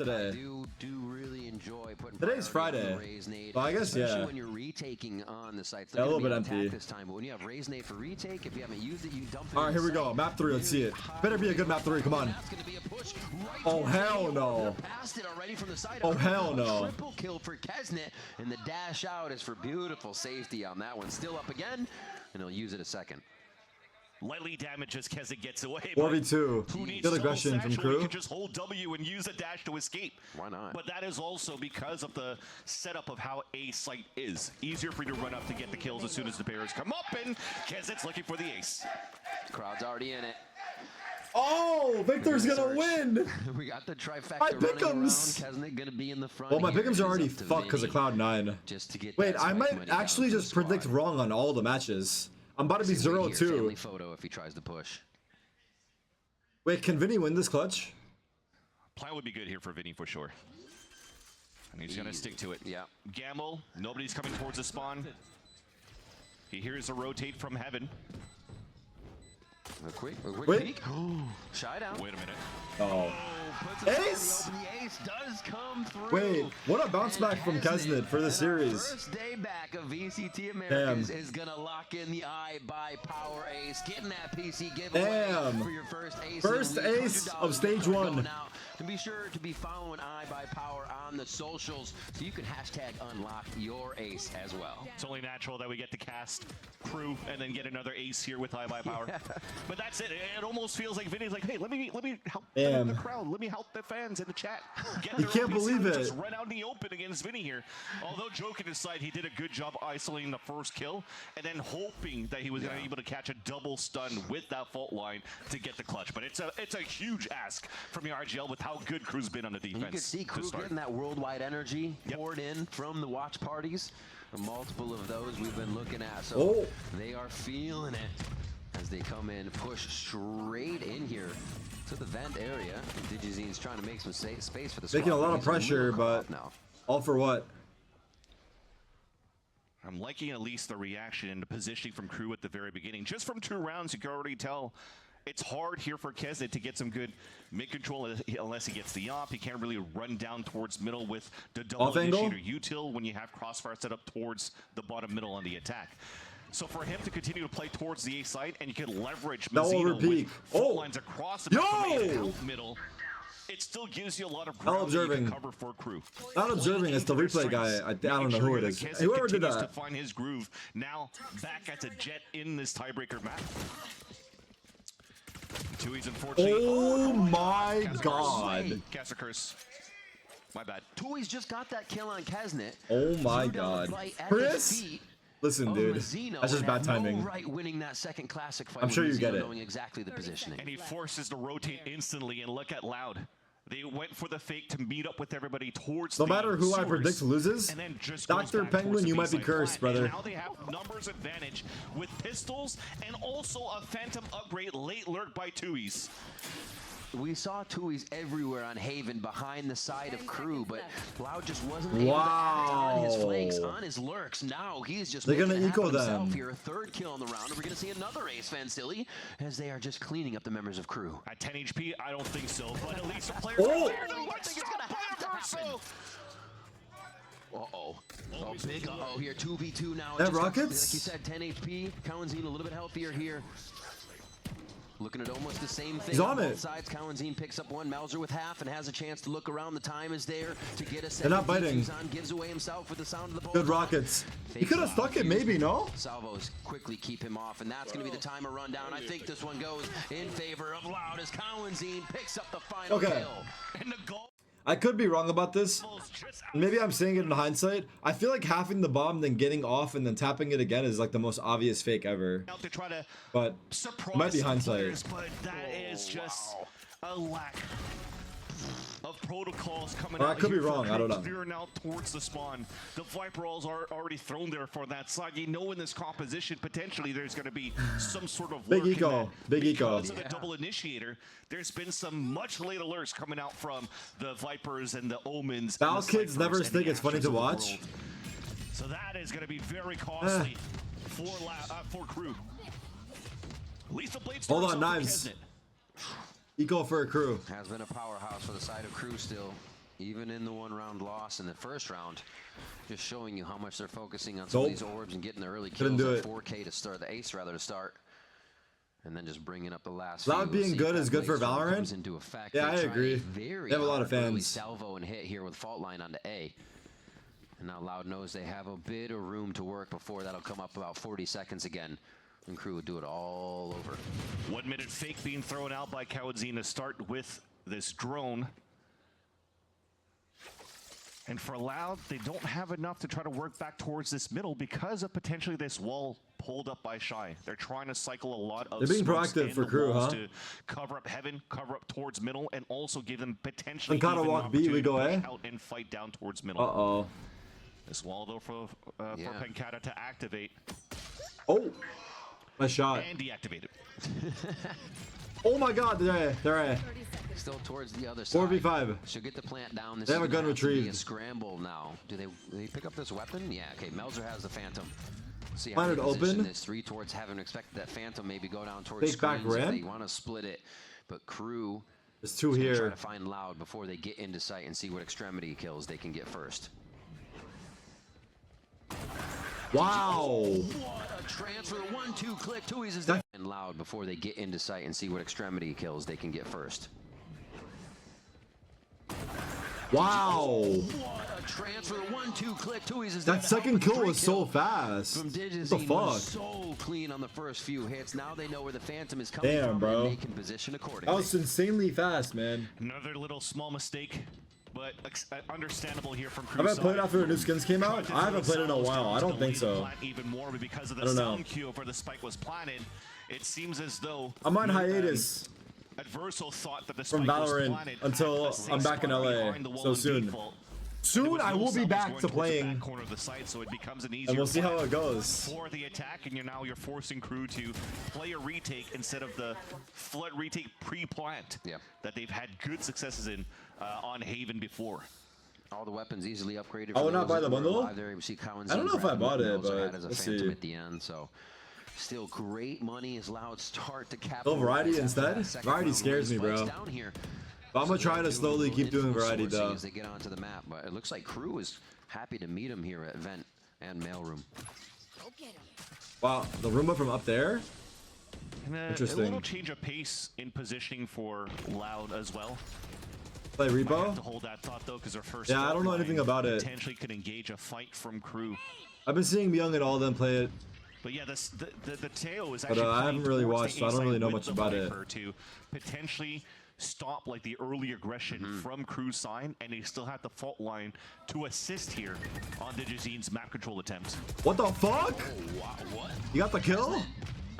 today. Do really enjoy putting Today's Friday. Well, I guess, especially yeah. when you're retaking on the site. Yeah, a little bit empty this time, but when you have raise nade for retake, if you haven't used it, you dump it. All right, here we go. Map 3. Let's see it. Better be a good map 3. Come on. Oh hell no. Oh hell no. Triple kill for Kesnet, and the dash out is for beautiful safety on that one. Still up again, and he'll use it a second. Lightly damaged as Kesnet gets away. 4v2. Good aggression from Crew. You can just hold W and use a dash to escape. Why not? But that is also because of the setup of how A site is. Easier for you to run up to get the kills as soon as the bears come up, and Kesnet's looking for the ace. Crowd's already in it. Oh, Victor's gonna win. We got the trifecta My running around. pick'ems. Kesnet gonna be in the front. Well, my here. pick'ems are already It's up to fucked because of Vinny Cloud9. just to get Wait, that I spike might money down actually to the just predict squad. wrong on all the matches. I'm about to be See right 0-2. here, family photo if he tries to push. Wait, can Vinny win this clutch? Plan would be good here for Vinny for sure. And he's gonna stick to it. Yeah. Gamble, nobody's coming towards the spawn. He hears a rotate from heaven. A quick Wait. peek. Shy down. Wait a minute. Oh. Puts it Ace! on the open. The ace does come through. Wait, what a bounce back from Kesnet for the and series. Our first day back of VCT Americas Damn. is gonna lock in the eye by power ace, getting that PC giveaway Damn. for your first ace. First of the week, ace $100 of stage to go 1. Now, and be sure to be following eye by power on the socials so you can hashtag unlock your ace as well. It's only natural that we get to cast Crew and then get another ace here with High by Power. But that's it. It almost feels like Vinny's like, hey, let me help the crowd. Let me help the fans in the chat. Get You can't believe it. Just run out in the open against Vinny here. Although joking aside, he did a good job isolating the first kill and then hoping that he was going to be able to catch a double stun with that fault line to get the clutch. But it's a huge ask from the RGL with how good Crew's been on the defense. And you can see Crew getting that worldwide energy poured in from the watch parties. Multiple of those we've been looking at. So they are feeling it as they come in, push straight in here to the vent area. Digizine's trying to make some space for the squad. Making a lot of pressure, but now. All for what? I'm liking at least the reaction and the positioning from Crew at the very beginning. Just from 2 rounds, you can already tell it's hard here for Kesnet to get some good mid-control unless he gets the op. He can't really run down towards middle with the double initiator util when you have Crossfire set up towards the bottom middle on the attack. So for him to continue to play towards the A side, and you can leverage Mazzino with fault lines across the middle, it still gives you a lot of ground that you can cover for Crew. Not observing, it's the replay guy. I don't know who it is. Whoever did that. To find his groove. Now back as a jet in this tiebreaker map. Tui's unfortunately. Oh my god. Caster curse. My bad. Tui's just got that kill on Kesnet. Oh my god. Chris? Listen, dude. That's just bad timing. Right, winning that second classic fight. I'm sure you get it. Knowing exactly the positioning. And he forces to rotate instantly, and look at Loud. They went for the fake to meet up with everybody towards no matter who I predict loses, Dr. Penguin, you might be cursed, brother. And now they have numbers advantage with pistols and also a phantom upgrade late lurk by Tui's. We saw Tui's everywhere on Haven behind the side of Crew, but Loud just wasn't able to act on his flanks, on his lurks. Now he's just gonna eco them. Here, a third kill on the round, and we're gonna see another ace Fancilli as they are just cleaning up the members of Crew. At 10 HP, I don't think so, but at least a player. I think it's gonna have to happen. Uh-oh. Oh, big uh-oh here, 2v2 now. That rockets? Like you said, 10 HP. Cowanzine a little bit healthier here. Looking at almost the same thing. He's on both it. sides. Cowanzine picks up one. Mauser with half and has a chance to look around. The time is there to get a second. They're not biting. Gives away himself with the sound of the ball. Good rockets. He could have stuck it, maybe, no? Salvos quickly keep him off, and that's going to be the timer rundown. I think this one goes in favor of Loud as Cowanzine picks up the final kill. And the goal. I could be wrong about this. Maybe I'm saying it in hindsight. I feel like halving the bomb, then getting off, and then tapping it again is like the most obvious fake ever. To try to but it might be hindsight. Players, but that is just a lack of protocols coming out. I could be wrong. I don't know. Veering out towards the spawn. The Viper rolls are already thrown there for that side. You know, in this composition, potentially there's going to be some sort of big eco. Big eco. Because of the double initiator, there's been some much late alerts coming out from the Vipers and the Omens. Val kids never think it's funny to watch. So that is going to be very costly for Crew. Lethal Blades. Hold on, knives. Eco for a Crew. Has been a powerhouse for the side of Crew still. even in the 1-round loss in the first round, just showing you how much they're focusing on some of these orbs and getting the early kills at 4K to start, the ace rather to start, and then just bringing up the last. Loud being good is good for Valorant. Into effect. Yeah, I agree. They have a lot of fans. Salvo and hit here with fault line onto A. And now Loud knows they have a bit of room to work before that'll come up about 40 seconds again. And Crew would do it all over. 1 minute fake being thrown out by Kawadzin to start with this drone. And for Loud, they don't have enough to try to work back towards this middle because of potentially this wall pulled up by Shy. They're trying to cycle a lot of. They're being proactive for Crew, huh? To cover up heaven, cover up towards middle, and also give them potentially even walk B, we go A. Out and fight down towards middle. Uh-oh. This wall though for Pencata to activate. Oh, nice shot. And deactivated. Oh my God, they're still towards the other side. 4v5. She'll get the plant down. This they have a gun retrieved. A scramble now. Do they pick up this weapon? Yeah. Okay. Melzer has the Phantom. See how Planted they position open. this 3 towards heaven. Expected that Phantom maybe go down towards Fake back screens if ramp. they want to split it, but Crew. There's 2 here. Try to find Loud before they get into sight and see what extremity kills they can get first. Wow. What a transfer. 1-2 click. Tui's is there. And Loud before they get into sight and see what extremity kills they can get first. Wow. What a transfer. 1-2 click. Tui's is there. That second kill was so fast. From What the Digizine fuck? was so clean on the first few hits. Now they know where the Phantom is coming Damn, from, bro. and they can position accordingly. That was insanely fast, man. Another little small mistake, but understandable here from Crew. Have I played after the new skins came out? I haven't played in a while. I don't think so. Even more, but because of the I don't know. sound cue of where the spike was planted, it seems as though I'm on hiatus Adverso thought that the from spike was Valorant planted until I'm back in LA. So soon. Soon I will be back to playing, corner of the site, so it becomes an easier and we'll see how it goes. for the attack, and you're forcing Crew to play a retake instead of the flood retake pre-plant that they've had good successes in on Haven before. All the weapons easily upgraded. I would not buy the bundle. I don't know if I bought it, but as a let's Phantom see. at the end, so still great money as Loud start to cap. Oh, variety instead? Variety scares me, bro. Down here. But I'm gonna try to slowly keep doing variety though. As they get onto the map, but it looks like Crew is happy to meet him here at Vent and Mailroom. Wow, the Roomba from up there? And Interesting. A little change of pace in positioning for Loud as well. Play Might have Repo? to hold that thought though, because their first. Yeah, I don't know anything about it. Potentially could engage a fight from Crew. I've been seeing Young and all of them play it. But yeah, the Teo is But, actually. I haven't really towards watched, the so I don't A really side know with much the about it. Viper to potentially stop like the early aggression from Crew's side, and they still have the fault line to assist here on Digizine's map control attempt. What the fuck? Oh, wow, what? You got the kill?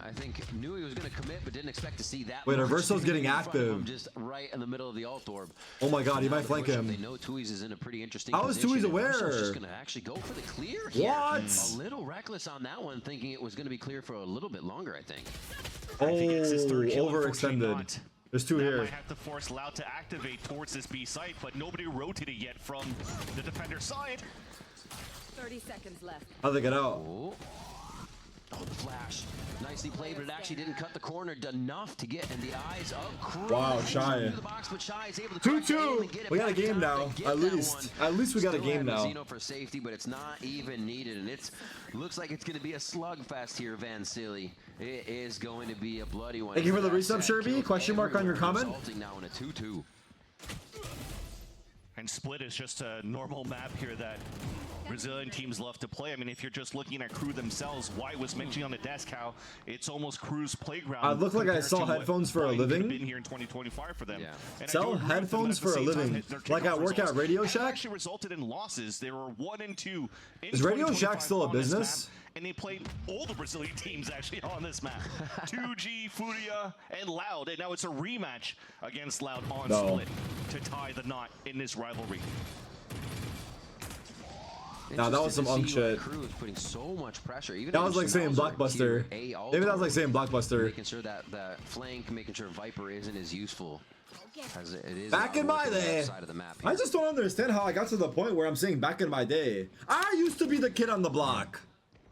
I think knew he was going to commit, but didn't expect to see that. Wait, much. Reverso's getting In front of him, active. just right in the middle of the alt orb. Oh my god, he Now might the flank push-up, him. They know Tui's is in a pretty interesting How is position. Tui's and aware? Reverso's just going to actually go for the clear here. What? A little reckless on that one, thinking it was going to be clear for a little bit longer, I think. Oh, I think it's his third kill, unfortunately overextended. not. There's 2 That here. might have to force Loud to activate towards this B site, but nobody rotated yet from the defender side. 30 seconds left. How'd they get out? Oh, the flash. Nicely played, but it actually didn't cut the corner enough to get in the eyes of Crew. Wow, Shy. The box, but Shy is able to crack the aim and get 2-2. it We got a back game down now. and get At that least. one. At least we got a Still game have now. Zeno for safety, but it's not even needed, and it's looks like it's going to be a slugfest here, Van Silly. It is going to be a bloody one. Thank you for the That resub, set Sherby. kills Question mark on your everywhere, comment? resulting now in a 2-2. And Split is just a normal map here that Brazilian teams love to play. I mean, if you're just looking at Crew themselves, White was mentioning on the desk how it's almost Crew's playground. I look like I compared sell to what headphones for a White could have living. been here in 2025 for them. Yeah. And I Sell do agree with them headphones that at for a the same time, living. their Like at kickoff work at results Radio have Shack? actually resulted in losses. They were 1-2 in Is Radio Shack 2025 still a on this business? map, and they played all the Brazilian teams actually on this map. 2G, Furia, and Loud. And now it's a rematch against Loud on No. Split to tie the knot in this rivalry. Nah, that was some unk shit. Crew is putting so much pressure. Even That was like saying Blockbuster. Maybe that was like saying Blockbuster. Making sure that the flank, making sure Viper isn't as useful as it is. Back in my day, side of the map I just don't understand how I got to the point where I'm saying back in my day. I used to be the kid on the block.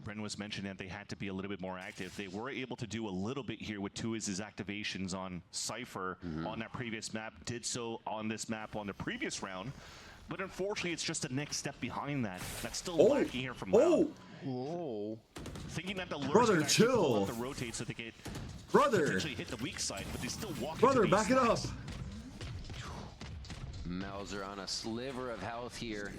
Bren was mentioning that they had to be a little bit more active. They were able to do a little bit here with Tuiz's activations on Cypher on that previous map. Did so on this map on the previous round. But unfortunately, it's just the next step behind that. That's still Oh. lacking here from Loud. Whoa. Thinking that the lurch Brother, can actually pull chill. out the rotate so they can Brother. potentially hit the weak side, but they still walk Brother, into back it up. Mauser on a sliver of health here.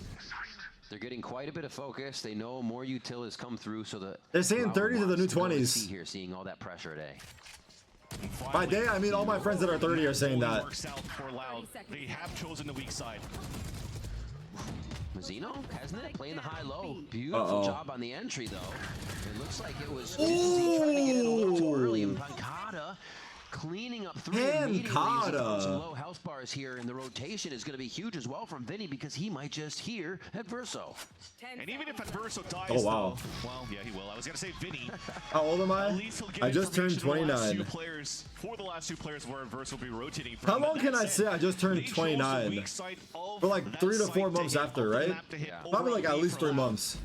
They're getting quite a bit of focus. They know more util has come through, so They're saying 30s are the new 20s. Here, seeing all that pressure today. By day, I mean all my friends that are 30 are saying that. Works out for Loud. They have chosen the weak side. Mazzino, hasn't it? Playing the high-low. Beautiful job on the entry, though. It looks like it was Jizzy trying to get it a little too early, and Pancada cleaning up three immediately. Pancada. Some low health bars here, and the rotation is going to be huge as well from Vinny because he might just hear Adverso. And even if Adverso dies, Oh, wow. though, well, yeah, he will. I was going to say Vinny. How old am At I? least he'll get I just turned information on the last 29. two players, for the last two players where Adverso will be rotating from. How long But can that I said, say I just turned they chose the 29? weak side of For like that 3 to site 4 to months hit, after, up the right? map to hit Yeah. Probably like at overall least for 3 Loud. months.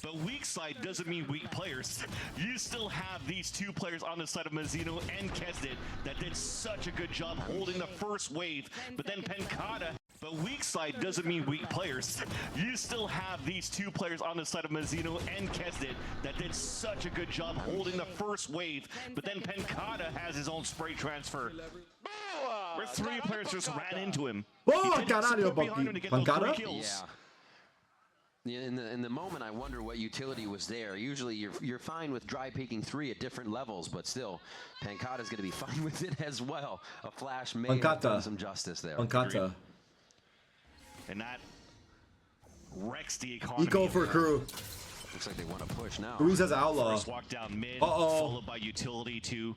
But weak side doesn't mean weak players. You still have these two players on the side of Mazzino and Kesnit that did such a good job holding the first wave. But then Pancada. But weak side doesn't mean weak players. You still have these two players on the side of Mazzino and Kesnit that did such a good job holding the first wave. But then Pancada has his own spray transfer. Where 3 players just ran into him. Oh, He did not caralho, sit behind him to get those 3 Pancada? kills. Yeah, in the moment, I wonder what utility was there. Usually, you're fine with dry peeking 3 at different levels, but still, Pancada's going to be fine with it as well. A flash may have done some justice there. Pancada. And that wrecks the economy. Eco for crew. Looks like they want to push now. Ruiz has outlaw. First walk down mid, Uh-oh. followed by utility to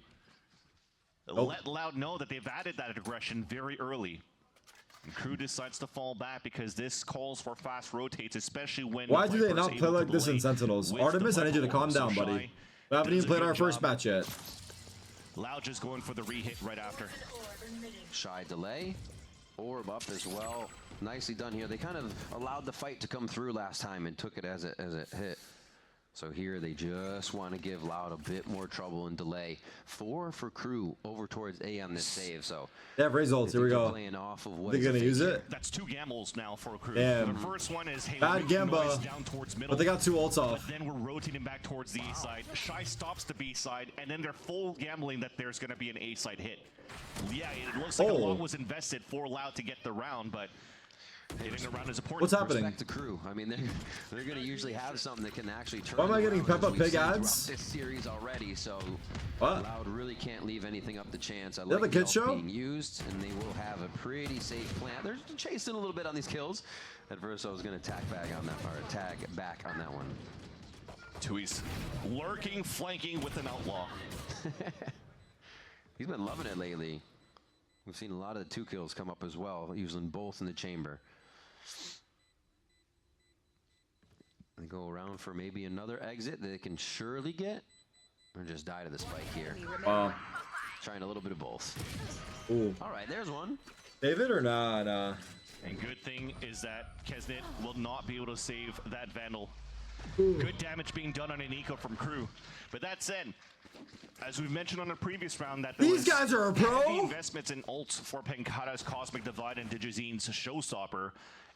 let Loud know that they've added that aggression very early. And Crew decides to fall back because this calls for fast rotates, especially when Why do they Viper's not able play to like this in delay Sentinels? with Artemis, the I need you to calm platform. down, So buddy. Shy We haven't does even a played good our first job. match yet. Loud just going for the re-hit right after. Shy delay. Orb up as well. Nicely done here. They kind of allowed the fight to come through last time and took it as it hit. So here they just want to give Loud a bit more trouble and delay. 4 for Crew over towards A on this save. So They have results. Here we go. Playing off of what They're is a gonna fake use here. it. That's 2 gambles now for Crew. Damn. The first one is, hey, Bad we're making Gamba, noise down towards middle. but they got 2 ults But off. then we're rotating back towards the A side. Shy stops the B side, and then they're full gambling that there's going to be an A side hit. Yeah, it looks like a lot was invested for Loud to get the round, but getting the round is important. What's happening? Respect the Crew. I mean, they're going to usually have something that can actually turn. Why am I getting around, as Peppa we've Pig seen ads? throughout this series already, so What? Loud really can't leave anything up to chance. I They have like a kids the ult show? being used, and they will have a pretty safe plan. They're chasing a little bit on these kills. Adverso is going to tag back on that, or tag back on that one. Tui's lurking, flanking with an outlaw. He's been loving it lately. We've seen a lot of the 2 kills come up as well, using both in the chamber. They go around for maybe another exit that they can surely get, or just die to the spike here. Trying a little bit of both. Ooh. All right, there's one. David or nah? Nah. And good thing is that Kesnit will not be able to save that Vandal. Good damage being done on an eco from Crew. But that said, as we mentioned on the previous round, that there These guys are a pro? heavy investments in ults for Pancada's Cosmic Divide and Digizine's Showstopper.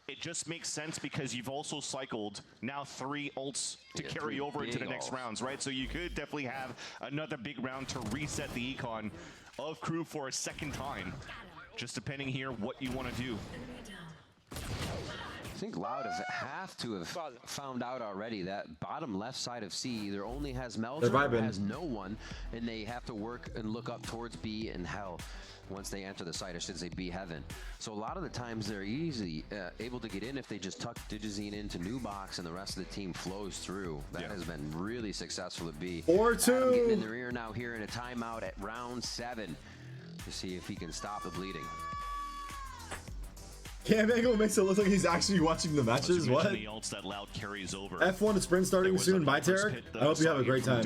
It just makes sense because you've also cycled now 3 ults to Yeah, carry 3 over into the big next ults. rounds, right? So you could definitely have another big round to reset the econ of Crew for a second time. Just depending here what you want to do. I think Loud have to have found out already that bottom left side of C either only has Melter or vibing. has no one, and they have to work and look up towards B and Hell once they enter the site. I should say B Heaven. So a lot of the times they're easily able to get in if they just tuck Digizine into new box and the rest of the team flows through. That has been really successful at B. 4-2. Adam getting in their ear now here in a timeout at round 7 to see if he can stop the bleeding. Cam angle makes it look like he's actually watching the matches. You What? mentioned the ults that Loud carries over. F1 sprint starting soon. Bye, Tarek. I hope you have a great time.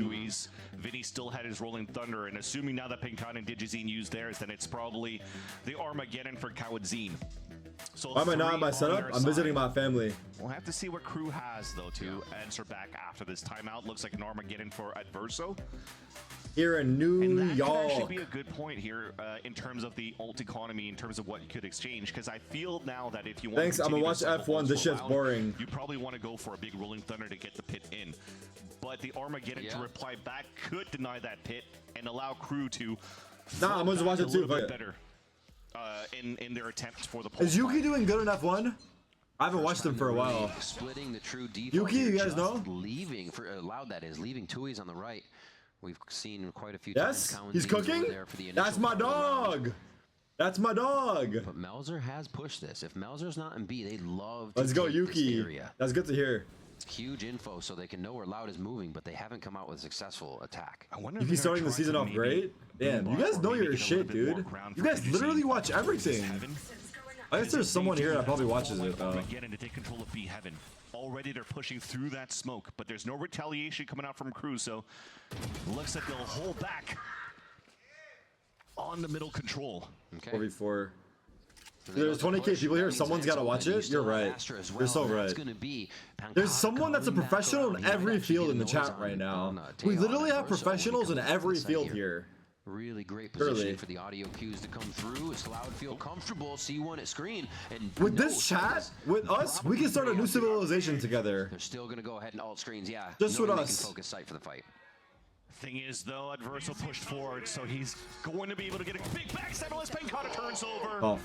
Vinny still had his Rolling Thunder, and assuming now that Pinkon and Digizine use theirs, then it's probably the Armageddon for Kawadzine. So Why am I not 3 at my on setup? their I'm visiting side. my family. We'll have to see what Crew has, though, to answer back after this timeout. Looks like an Armageddon for Adverso. here in New And that could York. actually be a good point here in terms of the ult economy, in terms of what you could exchange. Because I feel now that if you want Thanks, to I'm gonna continue watch to cycle F1. ults This for a shit's round, boring. you probably want to go for a big rolling thunder to get the pit in. But the Armageddon to reply back could deny that pit and allow crew to Nah, I'm gonna watch it too. bit better in their attempts for the Is pole Yuki climb. doing good in F1? I haven't watched him for a while. Splitting the true default. Yuki, you here, guys know? just leaving for Loud, that is leaving Tui's on the right. We've seen quite a few Yes, times. he's Cowan cooking. there for the initial That's my part of the round. dog. That's my dog. But Melzer has pushed this. If Melzer's not in B, they love to Let's go, take Yuki. this area. That's good to hear. Huge info so they can know where Loud is moving, but they haven't come out with a successful attack. I wonder if Yuki they're starting gonna the try season to off maybe great. Damn, you move guys up know or maybe your get a shit, little bit more dude. ground You for guys Digi. literally watch everything. Heaven. I guess there's someone here that probably watches it though. Again, to take control of B Heaven. Already they're pushing through that smoke, but there's no retaliation coming out from crew, so looks like they'll hold back on the middle control. Okay. 4v4. So they There's go to 20K push. people here. That means Someone's it's gotta watch open. You it. still You're have right. Astra as You're well. so That's right. gonna be There's Pancata someone that's a coming back professional around. in He might every actually field get in the a chat nose on- right now. on, We Tail literally on have Verso when he professionals in comes from every the side field here. Really great Surely. positioning for the audio cues to come through. It's Loud feel comfortable. C1 at screen. And With no this chat, space. with us, we can start a new civilization together. They're still going to go ahead and alt screens. Yeah. Just with knowing they us. can focus sight for the fight. Thing is, though, Adverso pushed forward, so he's going to be able to get a big backstab unless Pancata turns over. Oh,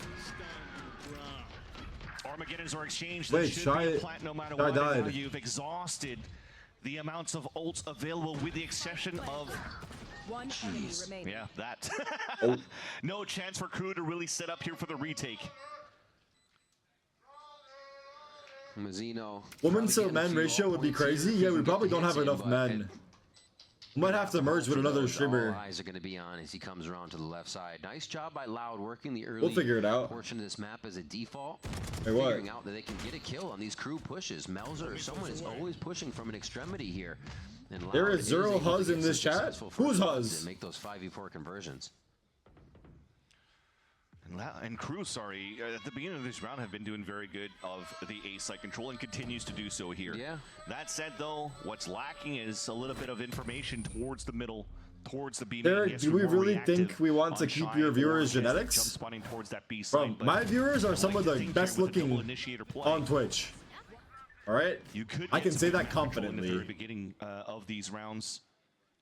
Armageddons are exchanged. Wait, That should Shy- be a plat no matter Shy what. And now died. you've exhausted the amounts of ults available with the exception of, One enemy remaining. yeah, that. Oh. No chance for crew to really set up here for the retake. Mazzino. women probably to getting a men few ratio alt would be points here crazy. if he Yeah, can we get probably the don't hits have in, enough but men. We might have to merge with another All streamer. eyes are going to be on as he comes around to the left side. Nice job by Loud working the early We'll figure it out. portion of this map as a default. Hey, what? Figuring out that they can get a kill on these crew pushes. Melzer or someone is always pushing from an extremity here. And There Loud is zero able to Huz get in this some chat? successful Who's first Huz? and make those 5v4 conversions. And crew, sorry, at the beginning of this round have been doing very good of the A site control and continues to do so here. Yeah. That said, though, what's lacking is a little bit of information towards the middle, towards the B. Derek, Yes, do we we're more really reactive think we want to on keep Shine your or viewers' Jump genetics? spawning towards that B Bro, site, but my viewers are I some like of to the think best here with the double looking initiator play, on Twitch. All right, you could I get can some say good that map control in the very confidently. beginning of these rounds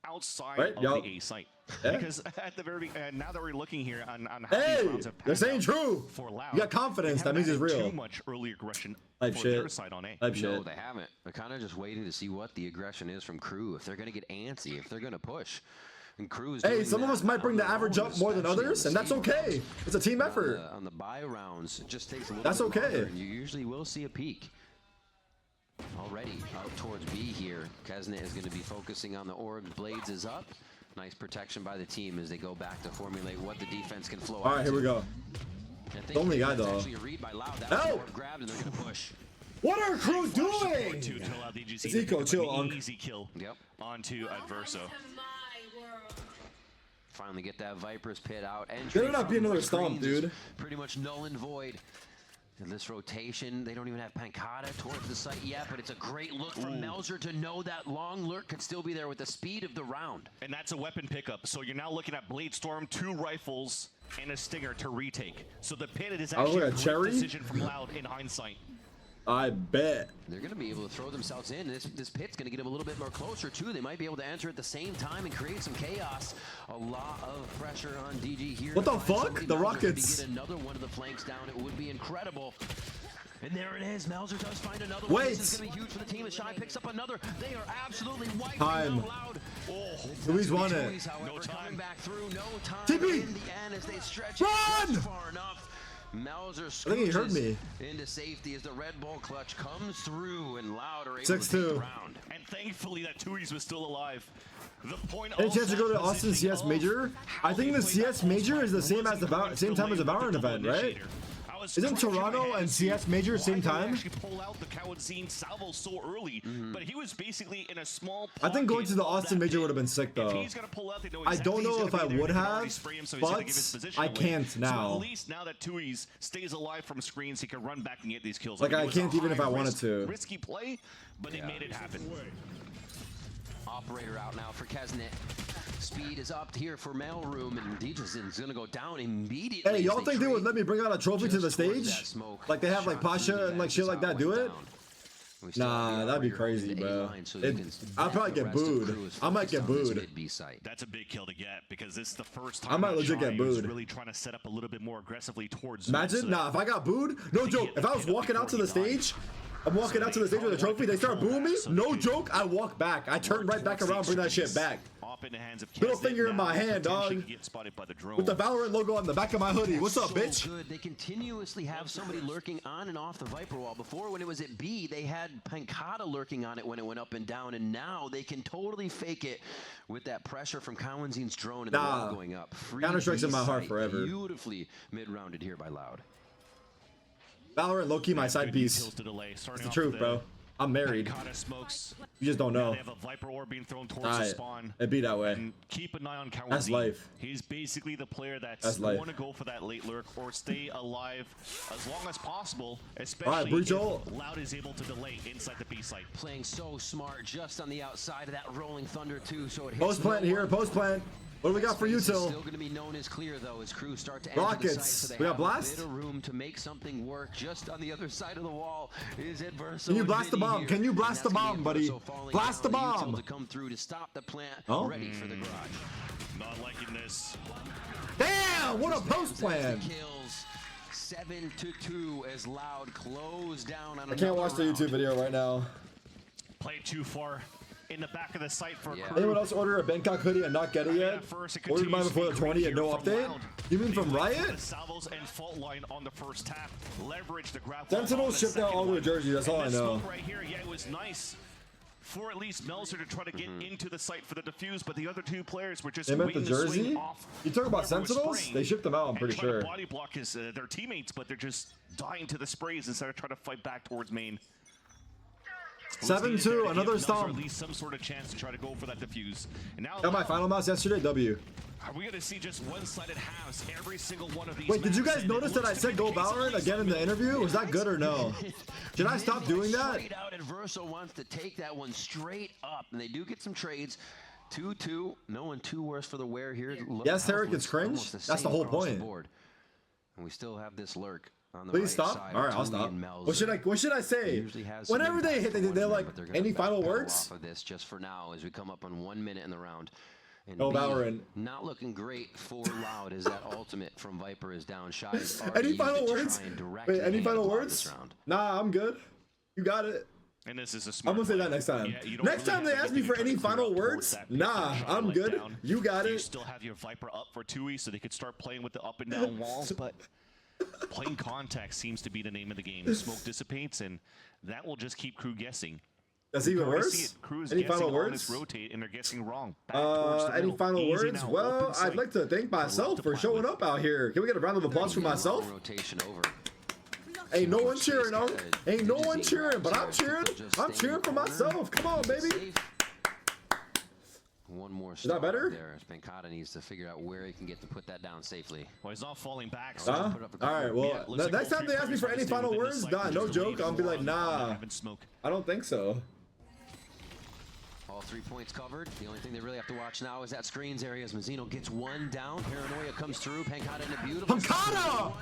outside Right, of y'all- the A site. Yeah. Because at the very now that we're looking here on how these Hey, rounds have they're panned saying out true. for Loud, You got confidence. they That means it's haven't had real. Too much early aggression Type for shit. their side on A. Type No, shit. they haven't. They're kind of just waiting to see what the aggression is from crew. If they're going to get antsy, if they're going to push. And crew is Hey, doing some of that us might bring on the their average own, up more than especially on others, the and that's stable okay. rounds. It's a team But effort. On the buy rounds, it just takes a little That's bit longer, okay. and you usually will see a peak. Already out towards B here. Kesnet is going to be focusing on the orb. Blades is up. Nice protection by the team as they go back to formulate what the defense can flow All right, out here we to. go. I think The only guy, that's though. actually a read by Loud. That was No! the orb grabbed, and they're going to push. What are crew doing? To allow the AGC Zico, to pick up chill, an Unk. easy kill Yep. onto Adverso. Finally get that Viper's pit out. Better not be another stomp, Screens is dude. Pretty much null and void. In this rotation, they don't even have Pancata towards the site yet, but it's a great look from Melzer to know that long lurk could still be there with the speed of the round. And that's a weapon pickup. So you're now looking at Blade Storm, 2 rifles, and a Stinger to retake. So the pit is Oh, actually look a at great Cherry. decision from Loud in hindsight. I bet. They're going to be able to throw themselves in. This pit's going to get them a little bit more closer, too. They might be able to enter at the same time and create some chaos. A lot of pressure on DG here. What to the find fuck? somebody. The Melzer, if he Rockets. get another one of the flanks down, it would be incredible. And there it is. Melzer does find another Wait. one. This is going to be huge for the team. As Shy picks up another. They are absolutely wiping Time. out Loud. Luis won it. Tui's, however, No time. coming back through. No time TP. in the end as they stretch Run. it just far enough. Melzer think he heard me. into safety as the Red Bull clutch comes through and Loud are able 6-2. to take the round. And thankfully that Tui's was still alive. The point Any of chance to go to that Austin positioning CS of Major? I think the how they CS played that Major is the pulse same fight as the wasn't same time as the going Valorant with the event, double right? initiator. I was Isn't scratching my Toronto head and to see CS Major why same they would time? actually pull out the Kawadzine salvo so early, but he was basically in a small I think going pocket to the of Austin that Major pit. would have been sick, If though. he's gonna pull out, they know I exactly don't he's know gonna if be I there. They would can already have, spray him, so he's gonna give his but position I away. can't So now. at least now that Tui's stays alive from screens, he can run back and get these kills. Like, mean, I it was a can't even if I wanted high-risk, to. Risky play, but they made it happen. Operator out now for Kesnet. Speed is up here for Mailroom, and Dejan's gonna go down immediately. Hey, y'all think they would let me bring out a trophy to the stage? Like they have like Pasha and like shit like that do it? Nah, that'd be crazy, bro. I'll probably get booed. I might get booed. That's a big kill to get because this is the first time I might legit get booed. Really trying to set up a little bit more aggressively towards. Imagine, nah, if I got booed, no joke. If I was walking out to the stage, I'm walking out to the stage with a trophy, they start booing me, no joke, I walk back. I turn right back around, bring that shit back. Middle finger in my hand, dog. With the Valorant logo on the back of my hoodie. What's up, bitch? Good. They continuously have somebody lurking on and off the Viper wall. Before, when it was at B, they had Pancata lurking on it when it went up and down, and now they can totally fake it with that pressure from Cowanzine's drone and the wall going up. Counter-Strike's in my heart forever. Beautifully mid-rounded here by Loud. Valorant low-key my side piece. It's the truth, bro. I'm married. You just don't know. They have a Viper orb being thrown towards the spawn. It'd be that way. And keep an eye on Cowanzine. That's life. He's basically the player that's going to go for that late lurk or stay alive as long as possible, especially if Loud is able to delay inside the B site. Playing so smart just on the outside of that Rolling Thunder too, so it hits post plant here, post plant. What do we got for you, Till? Still going to be known as clear though, as crews start to enter Rockets. the site, so they we got have blast. a bit of room to make something work. Just on the other side of the wall is Adverso. Can you blast the bomb? Can you blast the bomb, buddy? Blast the bomb. To come through to stop the plant, ready for the garage. Not liking this. Damn! What a post plan. Kills 7-2 as Loud close down on. I can't watch the YouTube video right now. Played too far. In the back of the site for crew. Anyone else order a Bangkok hoodie and not get it yet? Ordered mine before the 20 and no update? You mean from Riot? Salvos and fault line on the first tap. Leverage the grab. Sentinels shipped out all their jerseys, that's all I know. Right here, yeah, it was nice for at least Melzer to try to get into the site for the defuse, but the other two players were just waiting the jersey? You talking about Sentinels? They shipped them out, I'm pretty sure. Body block his their teammates, but they're just dying to the sprays instead of trying to fight back towards main. 7-2, another stomp. At least some sort of chance to try to go for that defuse. And now got my final mouse yesterday, W. Are we gonna see just one-sided halves every single one of these? Wait, did you guys notice that I said go Valorant again in the interview? Was that good or no? Should I stop doing that? Straight out, Adverso wants to take that one straight up, and they do get some trades. 2-2, no one too worse for the wear here. Yes, Eric, it's cringe. That's the whole point. And we still have this lurk. Please stop. All right, I'll stop. What should I say? Whenever they hit, they're like, any final words? Off of this just for now, as we come up on 1 minute in the round. And oh, Valorant. Not looking great for Loud as that ultimate from Viper is down. Shy. Any final words? Wait, any final words? Nah, I'm good. You got it. And this is a smart I'm gonna say that next time. Yeah, next time they ask me for any final words, nah, I'm good. You got it. You still have your Viper up for 2E so they could start playing with the up and down walls, but plain contact seems to be the name of the game. Smoke dissipates, and that will just keep crew guessing. That's even worse. Any final words? Rotate, and they're guessing wrong. Any final words? Well, I'd like to thank myself for showing up out here. Can we get a round of applause for myself? Rotation over. Ain't no one cheering, ain't no one cheering, but I'm cheering. I'm cheering for myself. Come on, baby. One more is that better? There. Pancata needs to figure out where he can get to put that down safely. Well, he's not falling back. So all right, well, next time they ask me for any final words, no joke, I'll be like, nah, I don't think so. All 3 points covered. The only thing they really have to watch now is that screens area as Mazzino gets one down. Paranoia comes through. Pancata in a beautiful... Pancata!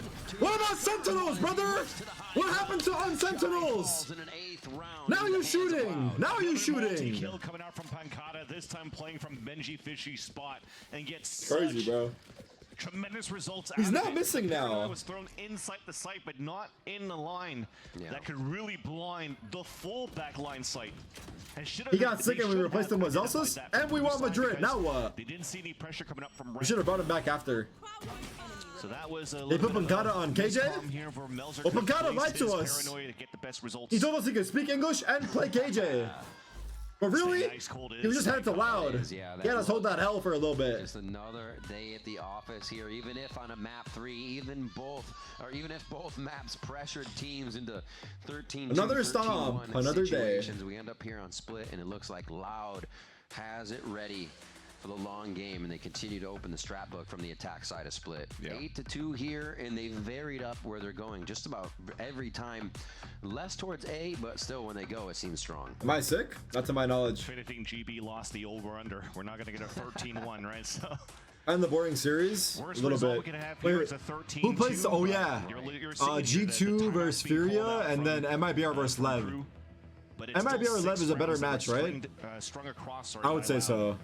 What about Sentinels, brother? What happened to Unsentinels? Now you're shooting! Now you're shooting! Kill coming out from Pancata, this time playing from Benji Fishy's spot and gets crazy, bro. Tremendous results. He's not missing now. Was thrown inside the site, but not in the line. That could really blind the full back line site. He got sick and we replaced him with Zelsus, and we won Madrid. Now what? They didn't see any pressure coming up from. We should have brought him back after. So that was a they put Pancata on KJ? Well, Pancata lied to us. He told us he could speak English and play KJ. But really, he was just headed to Loud. He had us hold that hell for a little bit. Just another day at the office here. Even if on a map 3, even if both maps pressured teams into 13. Another stomp, another day. We end up here on split, and it looks like Loud has it ready for the long game, and they continue to open the strat book from the attack side of split. Yeah. 8-2 here, and they varied up where they're going just about every time. Less towards A, but still when they go, it seems strong. Am I sick? Not to my knowledge. If anything, GB lost the over-under. We're not going to get a 13-1, right? So And the boring series, worst a little result bit. we can have Wait, here wait. is a 13-2. Who plays? Oh yeah, You're seeing here that the G2 timeout's versus being called Furia, out and then from, MIBR versus from Lev. Crew, but it's MIBR still or Lev 6 is a better rounds that match, were right? strung across, sorry, I by would say Loud. so.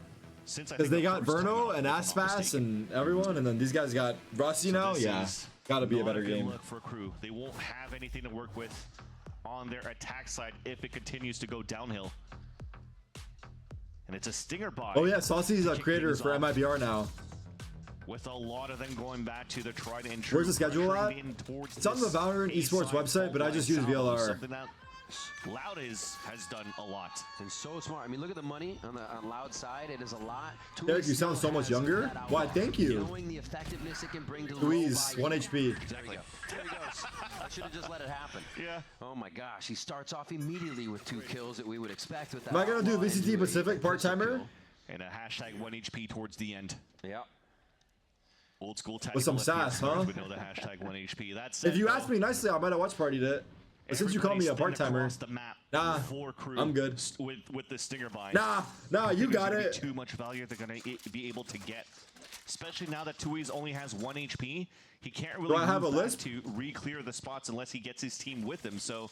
Since I Because think they the got first Verno timeout, and if I'm not Aspas mistaken. and everyone, and then these guys got Rusty now. This Yeah, is gotta be a not better good game. look for Crew. They won't have anything to work with on their attack side if it continues to go downhill. And it's a stinger buy. Oh yeah, Saucy's a kick creator things for off. MIBR now. With a lot of them going back to the tried and true. Where's the schedule at? pressuring in towards It's on the this Valorant esports A-side website, but I just use salvo, VLR. Something that Loud has done a lot. And so smart. I mean, look at the money on the Loud side. It is a lot. Derek, you sound so much younger. Why, thank you. Knowing the effectiveness it can bring to Louise, low 1 value. HP. Exactly. There he goes. I should have just let it happen. Yeah. Oh my gosh, he starts off immediately with 2 kills that we would expect with that. Am I gonna do outlaw and VCT a Pacific pistol part-timer? kill. And a hashtag 1 HP towards the end. Yeah. Old school tactical. With some FPS sass, players huh? would know the hashtag 1 HP. That said, If you though, asked me nicely, I might have watch partied it. But since you called me a everybody's thin part-timer, across the map nah, for Crew I'm good. with the stinger buy. Nah, you There's got gonna be it. Too much value they're going to be able to get, especially now that Tui's only has 1 HP. He can't really I have move a back lisp? to re-clear the spots unless he gets his team with him. So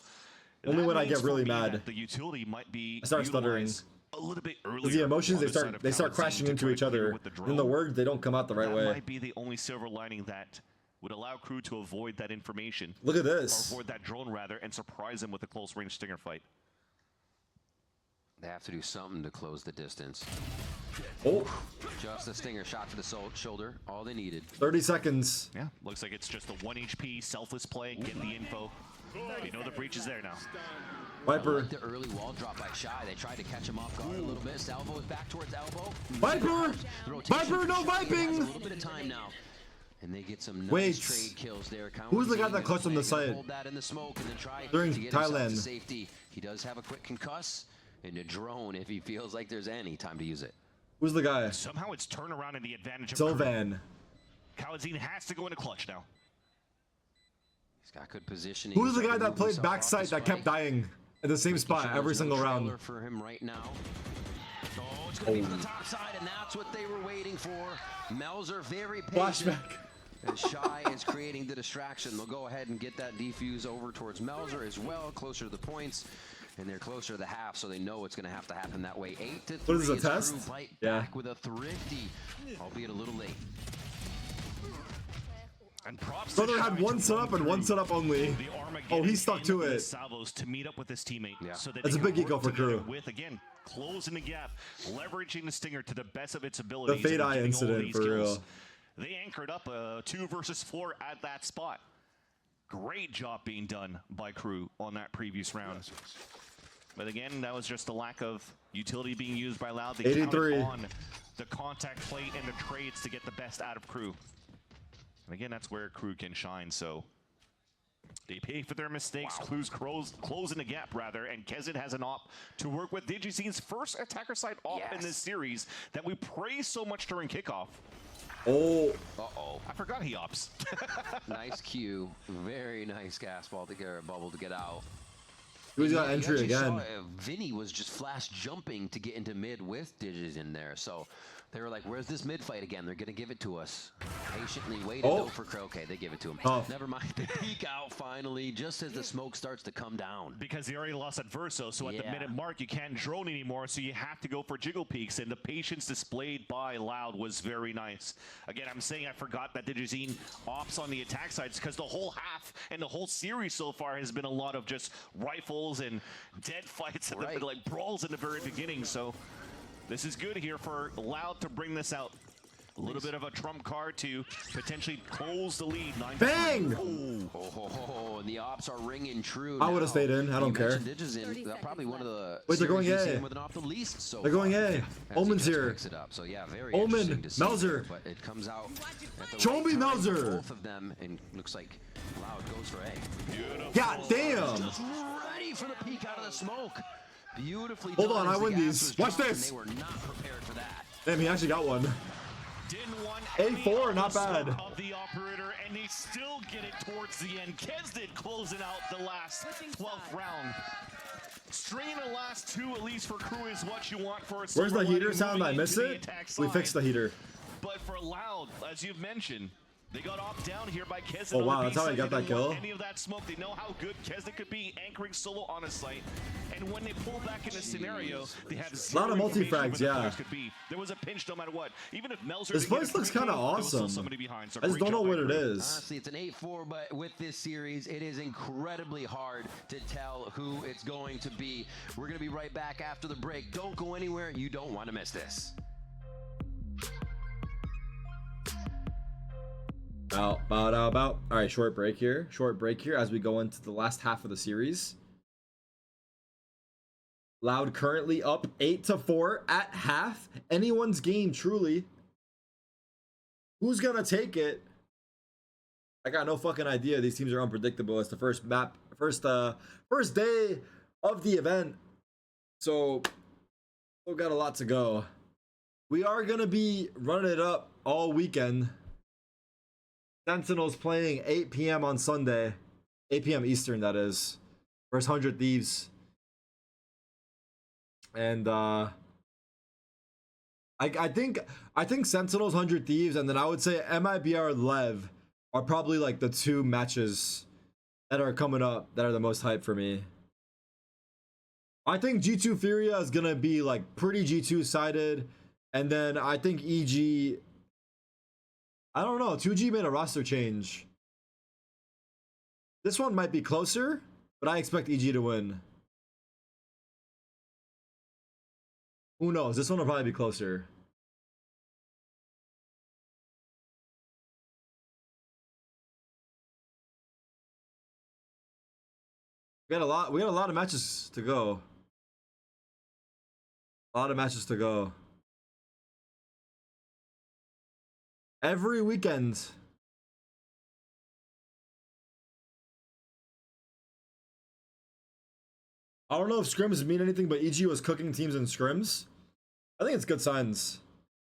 Only that when I means get really for me mad. that the utility might be I start stuttering. utilized a little bit earlier. Because the emotions, on the side of they start Khaled crashing to into try each to clear other. with the In the drone. word, they don't come out the right That way. might be the only silver lining that would allow Crew to avoid that information. Look at Or this. avoid that drone, rather, and surprise him with a close range stinger fight. They have to do something to close the distance. Oh, Just a stinger shot to the shoulder. All they needed. 30 seconds. Yeah, looks like it's just a 1 HP, selfless play, get the info. You know the breach is there now. Viper. Like the early wall drop by Shy. They tried to catch him off guard a little bit. Salvo is back towards elbow. Viper! The rotation Viper, no for Shy has viping! A little bit of time now. And they get some nice Wait. trade kills there. Who's the guy that clutched on the They're gonna side? Hold that in the smoke and then try During to get himself to Thailand. safety. He does have a quick concuss and a drone if he feels like there's any time to use it. Who's the guy? Somehow it's turned around in the advantage of Crew. Sylvan. Khaled has to go into clutch now. He's got good positioning. Who's the He's guy trying to that move played himself off backside the that kept spike. dying at the same spot There's every no single round? trailer for him right now. Oh, it's gonna be from the top side, and that's what they were waiting for. Melzer very patient. Flashback. As Shy is creating the distraction, they'll go ahead and get that defuse over towards Melzer as well, closer to the points, and they're closer to the half, so they know it's going to have to happen that way. 8-3. What is this, a as test? Crew bite Yeah. back with a thrifty, albeit a little late. And props Brother to had Shy one to setup run and one through setup only. the Armageddon Oh, he stuck to in the it. salvos to meet up with his teammate. Yeah. So that That's they a can big eco work for together Crew. with, again, closing the gap, leveraging the stinger to the best of its abilities. Fade and Eye getting all incident, these for kills. real. They anchored up a 2 versus 4 at that spot. Great job being done by Crew on that previous round. But again, that was just a lack of utility being used by Loud. They 83. counted on the contact play and the trades to get the best out of Crew. And again, that's where Crew can shine, so they pay for their mistakes. Crew's closing the gap, rather, and Kezid has an op to work with. Did you see his first attacker side op in this series that we praised so much during kickoff? Oh, Uh-oh. I forgot he ops. Nice cue. Very nice gas ball to get a bubble to get out. who's got Yeah, you entry actually again? saw, Vinny was just flash jumping to get into mid with Digits in there. So they were like, where's this mid fight again? They're going to give it to us. Patiently waited Oh. though for Croquet. They give it to him. Tough. Never mind. They peek out finally just as the smoke starts to come down. Because he already lost at Verso, so at the Yeah. minute mark, you can't drone anymore, so you have to go for jiggle peeks, and the patience displayed by Loud was very nice. Again, I'm saying I forgot that Digizine ops on the attack sides, because the whole half and the whole series so far has been a lot of just rifles and dead fights, and Right. like brawls in the very beginning, so this is good here for Loud to bring this out. A little bit of a trump card to potentially close the lead. 9-3. Bang! Oh, and the ops are ringing true. I would've now. stayed in. I don't You care. mentioned Digizine, probably one of the Wait, they're going series we've A. seen with an op the least so They're going far, A. as he Omen's just here. picks it up. So yeah, very Omen, interesting to see Melzer. there, but it comes out at the Show right me time for Melzer. both of them, and looks like Loud goes for A. God damn! Just ready for the peek out of the smoke. Beautifully Hold done on, as I the win gas these. was Watch dropped, and this. They were not prepared for that. Damn, he actually got one. Didn't want A4, not bad. Of the operator, and they still get it towards the end. Kesdid closing out the last 12th round. Stringing the last two, at least for crew, is what you want for a. Where's the heater sound? I miss it. We fixed the heater. But for Loud, as you've mentioned, they got off down here by Kesdid. Oh wow, that's how I got that kill. Any of that smoke, they know how good Kesdid could be anchoring solo on a site. And when they pull back in a scenario, they have a lot of multi-frags, yeah. There was a pinch no matter what. Even if Melzer, this place looks kind of awesome. Behind, so I just don't know what it is. Honestly, it's an 8-4, but with this series, it is incredibly hard to tell who it's going to be. We're going to be right back after the break. Don't go anywhere. You don't want to miss this. All right, short break here as we go into the last half of the series. Loud currently up 8-4 at half. Anyone's game, truly. Who's gonna take it? I got no fucking idea. These teams are unpredictable. It's the first day of the event, so we've got a lot to go. We are gonna be running it up all weekend. Sentinels playing 8 p.m. on Sunday. 8 p.m. Eastern, that is. Versus 100 Thieves. And I think Sentinels, 100 Thieves, and then I would say MIBR Lev are probably like the two matches that are coming up that are the most hype for me. I think G2 Furia is gonna be like pretty G2 sided, and then I think EG, I don't know, 2G made a roster change. This one might be closer, but I expect EG to win. Who knows? This one will probably be closer. We got a lot of matches to go. A lot of matches to go. Every weekend. I don't know if scrims mean anything, but EG was cooking teams in scrims. I think it's good signs.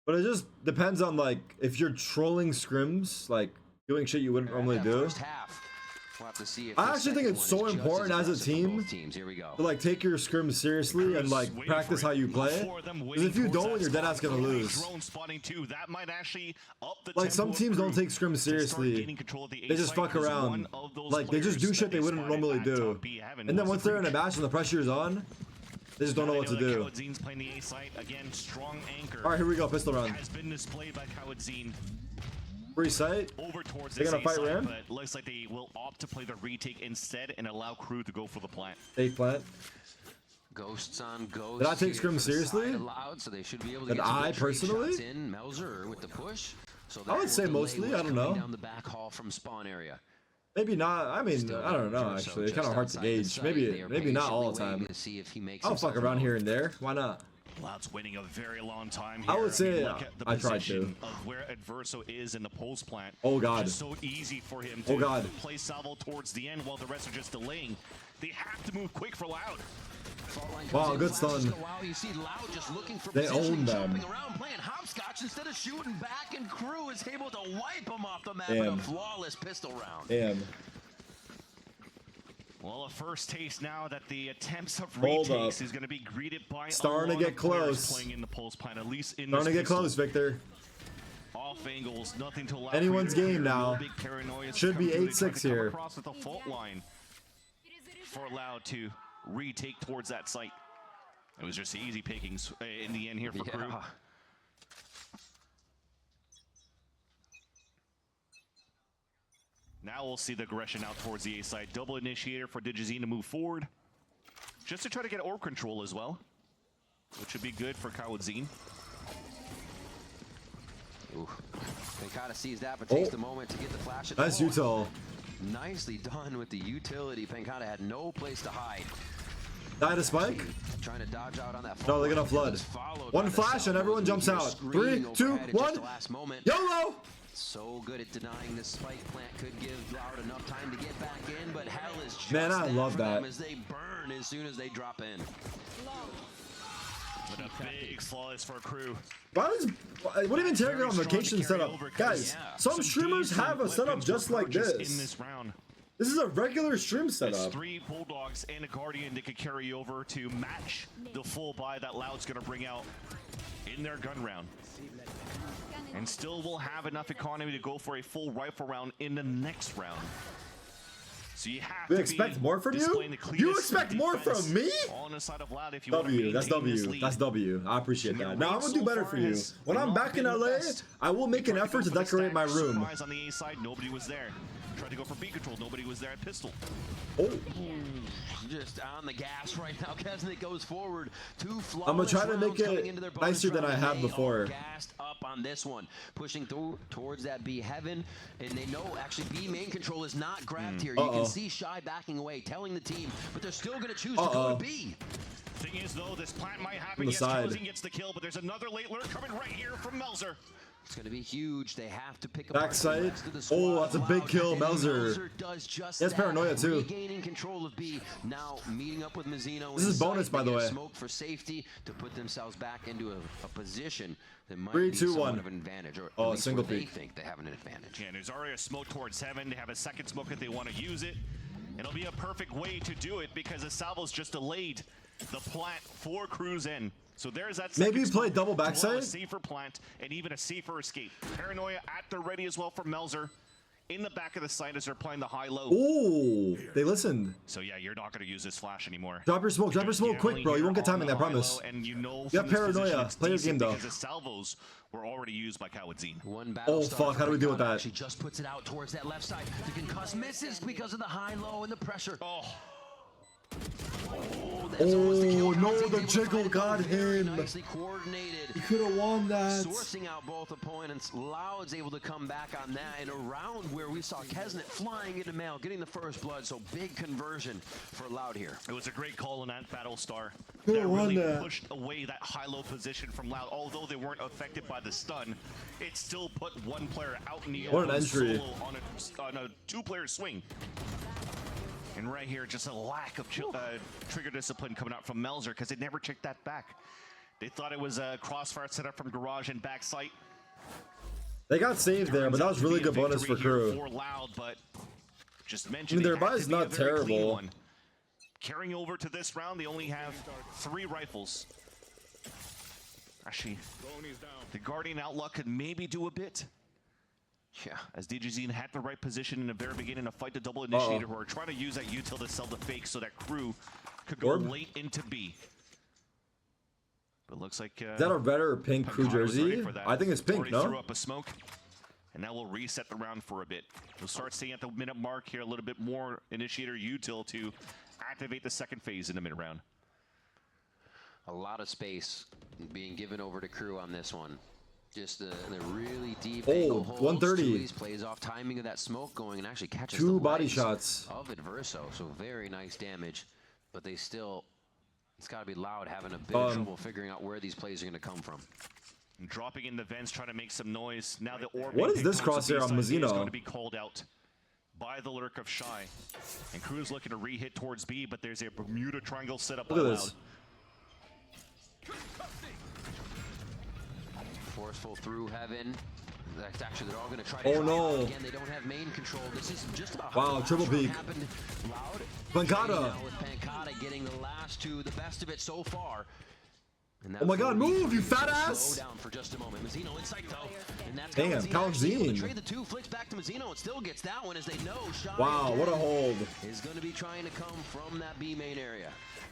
But it just depends on, like, if you're trolling scrims, like doing shit you wouldn't normally do. We'll have to see if I actually think it's so important as a team to like take your scrims seriously and like practice how you play. Because if you don't, you're dead ass gonna lose. Like some teams don't take scrims seriously. They just fuck around. Like they just do shit they wouldn't normally do. And then once they're in a match and the pressure is on, they just don't know what to do. All right, here we go. Pistol round. Free sight. They're gonna fight Ram. But looks like they will opt to play the retake instead and allow crew to go for the plant. Fake plant. Ghosts on ghosts. Did I take scrim seriously? Allowed, so they should be able to Did I personally? In Melzer with the push. So I would say mostly. I don't know. Down the back hall from spawn area. Maybe not. I mean, I don't know. Actually, it's kind of hard to gauge. Maybe not all the time. I'll fuck around here and there. Why not? Loud's waiting a very long time here. I would say I tried to. Of where Adverso is in the pulse plant. Oh god. It's so easy for him to play salvo towards the end while the rest are just delaying. They have to move quick for Loud. Wow, good stun. They own them. Playing hopscotch instead of shooting back, and crew is able to wipe him off the map in a flawless pistol round. Damn. Well, a first taste now that the attempts of retakes is going to be greeted by starting to get close. Playing in the pulse plant, at least in starting to get close, Victor. Off angles, nothing to allow anyone's game now. Should be 8-6 here. Across the fault line for Loud to retake towards that site. It was just easy pickings in the end here for crew. Now we'll see the aggression out towards the A side. Double initiator for Digizine to move forward. Just to try to get orb control as well. Which would be good for Kawadzine. Penkata sees that, but takes the moment to get the flash. Nice util. Nicely done with the utility. Penkata had no place to hide. Died a spike. Trying to dodge out on that. No, they're gonna flood. One flash and everyone jumps out. 3, 2, 1. YOLO! So good at denying this spike plant, could give Loud enough time to get back in, but hell is just I love that. As they burn as soon as they drop in. But a big flawless for crew. What even Terragon on vacation setup? Guys, some streamers have a setup just like this. In this round. This is a regular stream setup. It's 3 Bulldogs and a Guardian that could carry over to match the full buy that Loud's going to bring out in their gun round. And still will have enough economy to go for a full rifle round in the next round. So you have to expect more from you? You expect more from me? On the side of Loud if you W, that's W. That's W. I appreciate that. Now I'm gonna do better for you. When I'm back in LA, I will make an effort to decorate my room. On the A side, nobody was there. Tried to go for B control, nobody was there at pistol. Oh. Just on the gas right now. Kesnick goes forward. I'm gonna try to make it nicer than I have before. Gassed up on this one, pushing through towards that B heaven, and they know actually B main control is not grabbed here. You can see Shy backing away, telling the team, but they're still gonna choose to go to B. Thing is though, this plant might happen. Yes, Closing gets the kill, but there's another late lurk coming right here from Melzer. It's going to be huge. They have to pick backside. Oh, that's a big kill, Melzer. Does just has paranoia too. Regaining control of B. Now meeting up with Mazzino. This is bonus, by the way. Smoke for safety to put themselves back into a position that might 3, be 2, somewhat 1. of an advantage. Or oh, single they peek. think they have an advantage. Yeah, and there's already a smoke towards heaven. They have a second smoke if they want to use it. It'll be a perfect way to do it because the salvo's just delayed the plant for Crew's in. So there's that. Maybe you play double backside. A safer plant and even a safer escape. Paranoia at the ready as well for Melzer. In the back of the site as they're playing the high-low. Ooh, they listened. So yeah, you're not going to use this flash anymore. Drop your smoke quick, bro. You won't get timing, I promise. And you know you have paranoia. Play your game though. Because the salvos were already used by Kawadzin. Oh fuck, how do we deal with that? She just puts it out towards that left side. The concuss misses because of the high-low and the pressure. Oh. Oh no, the jiggle got him. Nicely coordinated. He could have won that. Sourcing out both opponents. Loud's able to come back on that in a round where we saw Kesnet flying into mail, getting the first blood. So big conversion for Loud here. It was a great call in that Battlestar. That really pushed away that high-low position from Loud. Although they weren't affected by the stun, it still put one player out in the open solo on a two-player swing. And right here, just a lack of trigger discipline coming out from Melzer because they never checked that back. They thought it was a crossfire setup from Garage and backside. They got saved there, but that was really good bonus for Crew. For Loud, but just mentioned their buy is not terrible. Carrying over to this round, they only have 3 rifles. Actually, the Guardian Outlook could maybe do a bit. Yeah, as DGZ had the right position in the very beginning to fight the double initiator who are trying to use that util to sell the fake so that Crew could go late into B. But looks like is that a red or pink Crew jersey? I think it's pink, no? Threw up a smoke, and now we'll reset the round for a bit. We'll start seeing at the minute mark here a little bit more initiator util to activate the second phase in the mid round. A lot of space being given over to Crew on this one. Just the really deep angle holds. 130. Plays off timing of that smoke going and actually catches 2 the body shots of Adverso. So very nice damage, but they still, it's got to be Loud having a bit of trouble figuring out where these plays are going to come from. And dropping in the vents, trying to make some noise. Now the orb. What is this crosshair on Mazzino? Is going to be called out by the lurk of Shy, and Crew's looking to re-hit towards B, but there's a Bermuda triangle set up by Loud. Forceful through heaven. That's actually, they're all going to try to it again. They don't have main control. This is just about triple peek. Loud. Pancata. With Pancata getting the last 2, the best of it so far. And oh my god, move, you fat ass! Slow down for just a moment. Mazzino in sight though. And that's damn, Kawadzin. Trade the 2, flicks back to Mazzino and still gets that one as they know Shy wow, what a hold. Is going to be trying to come from that B main area.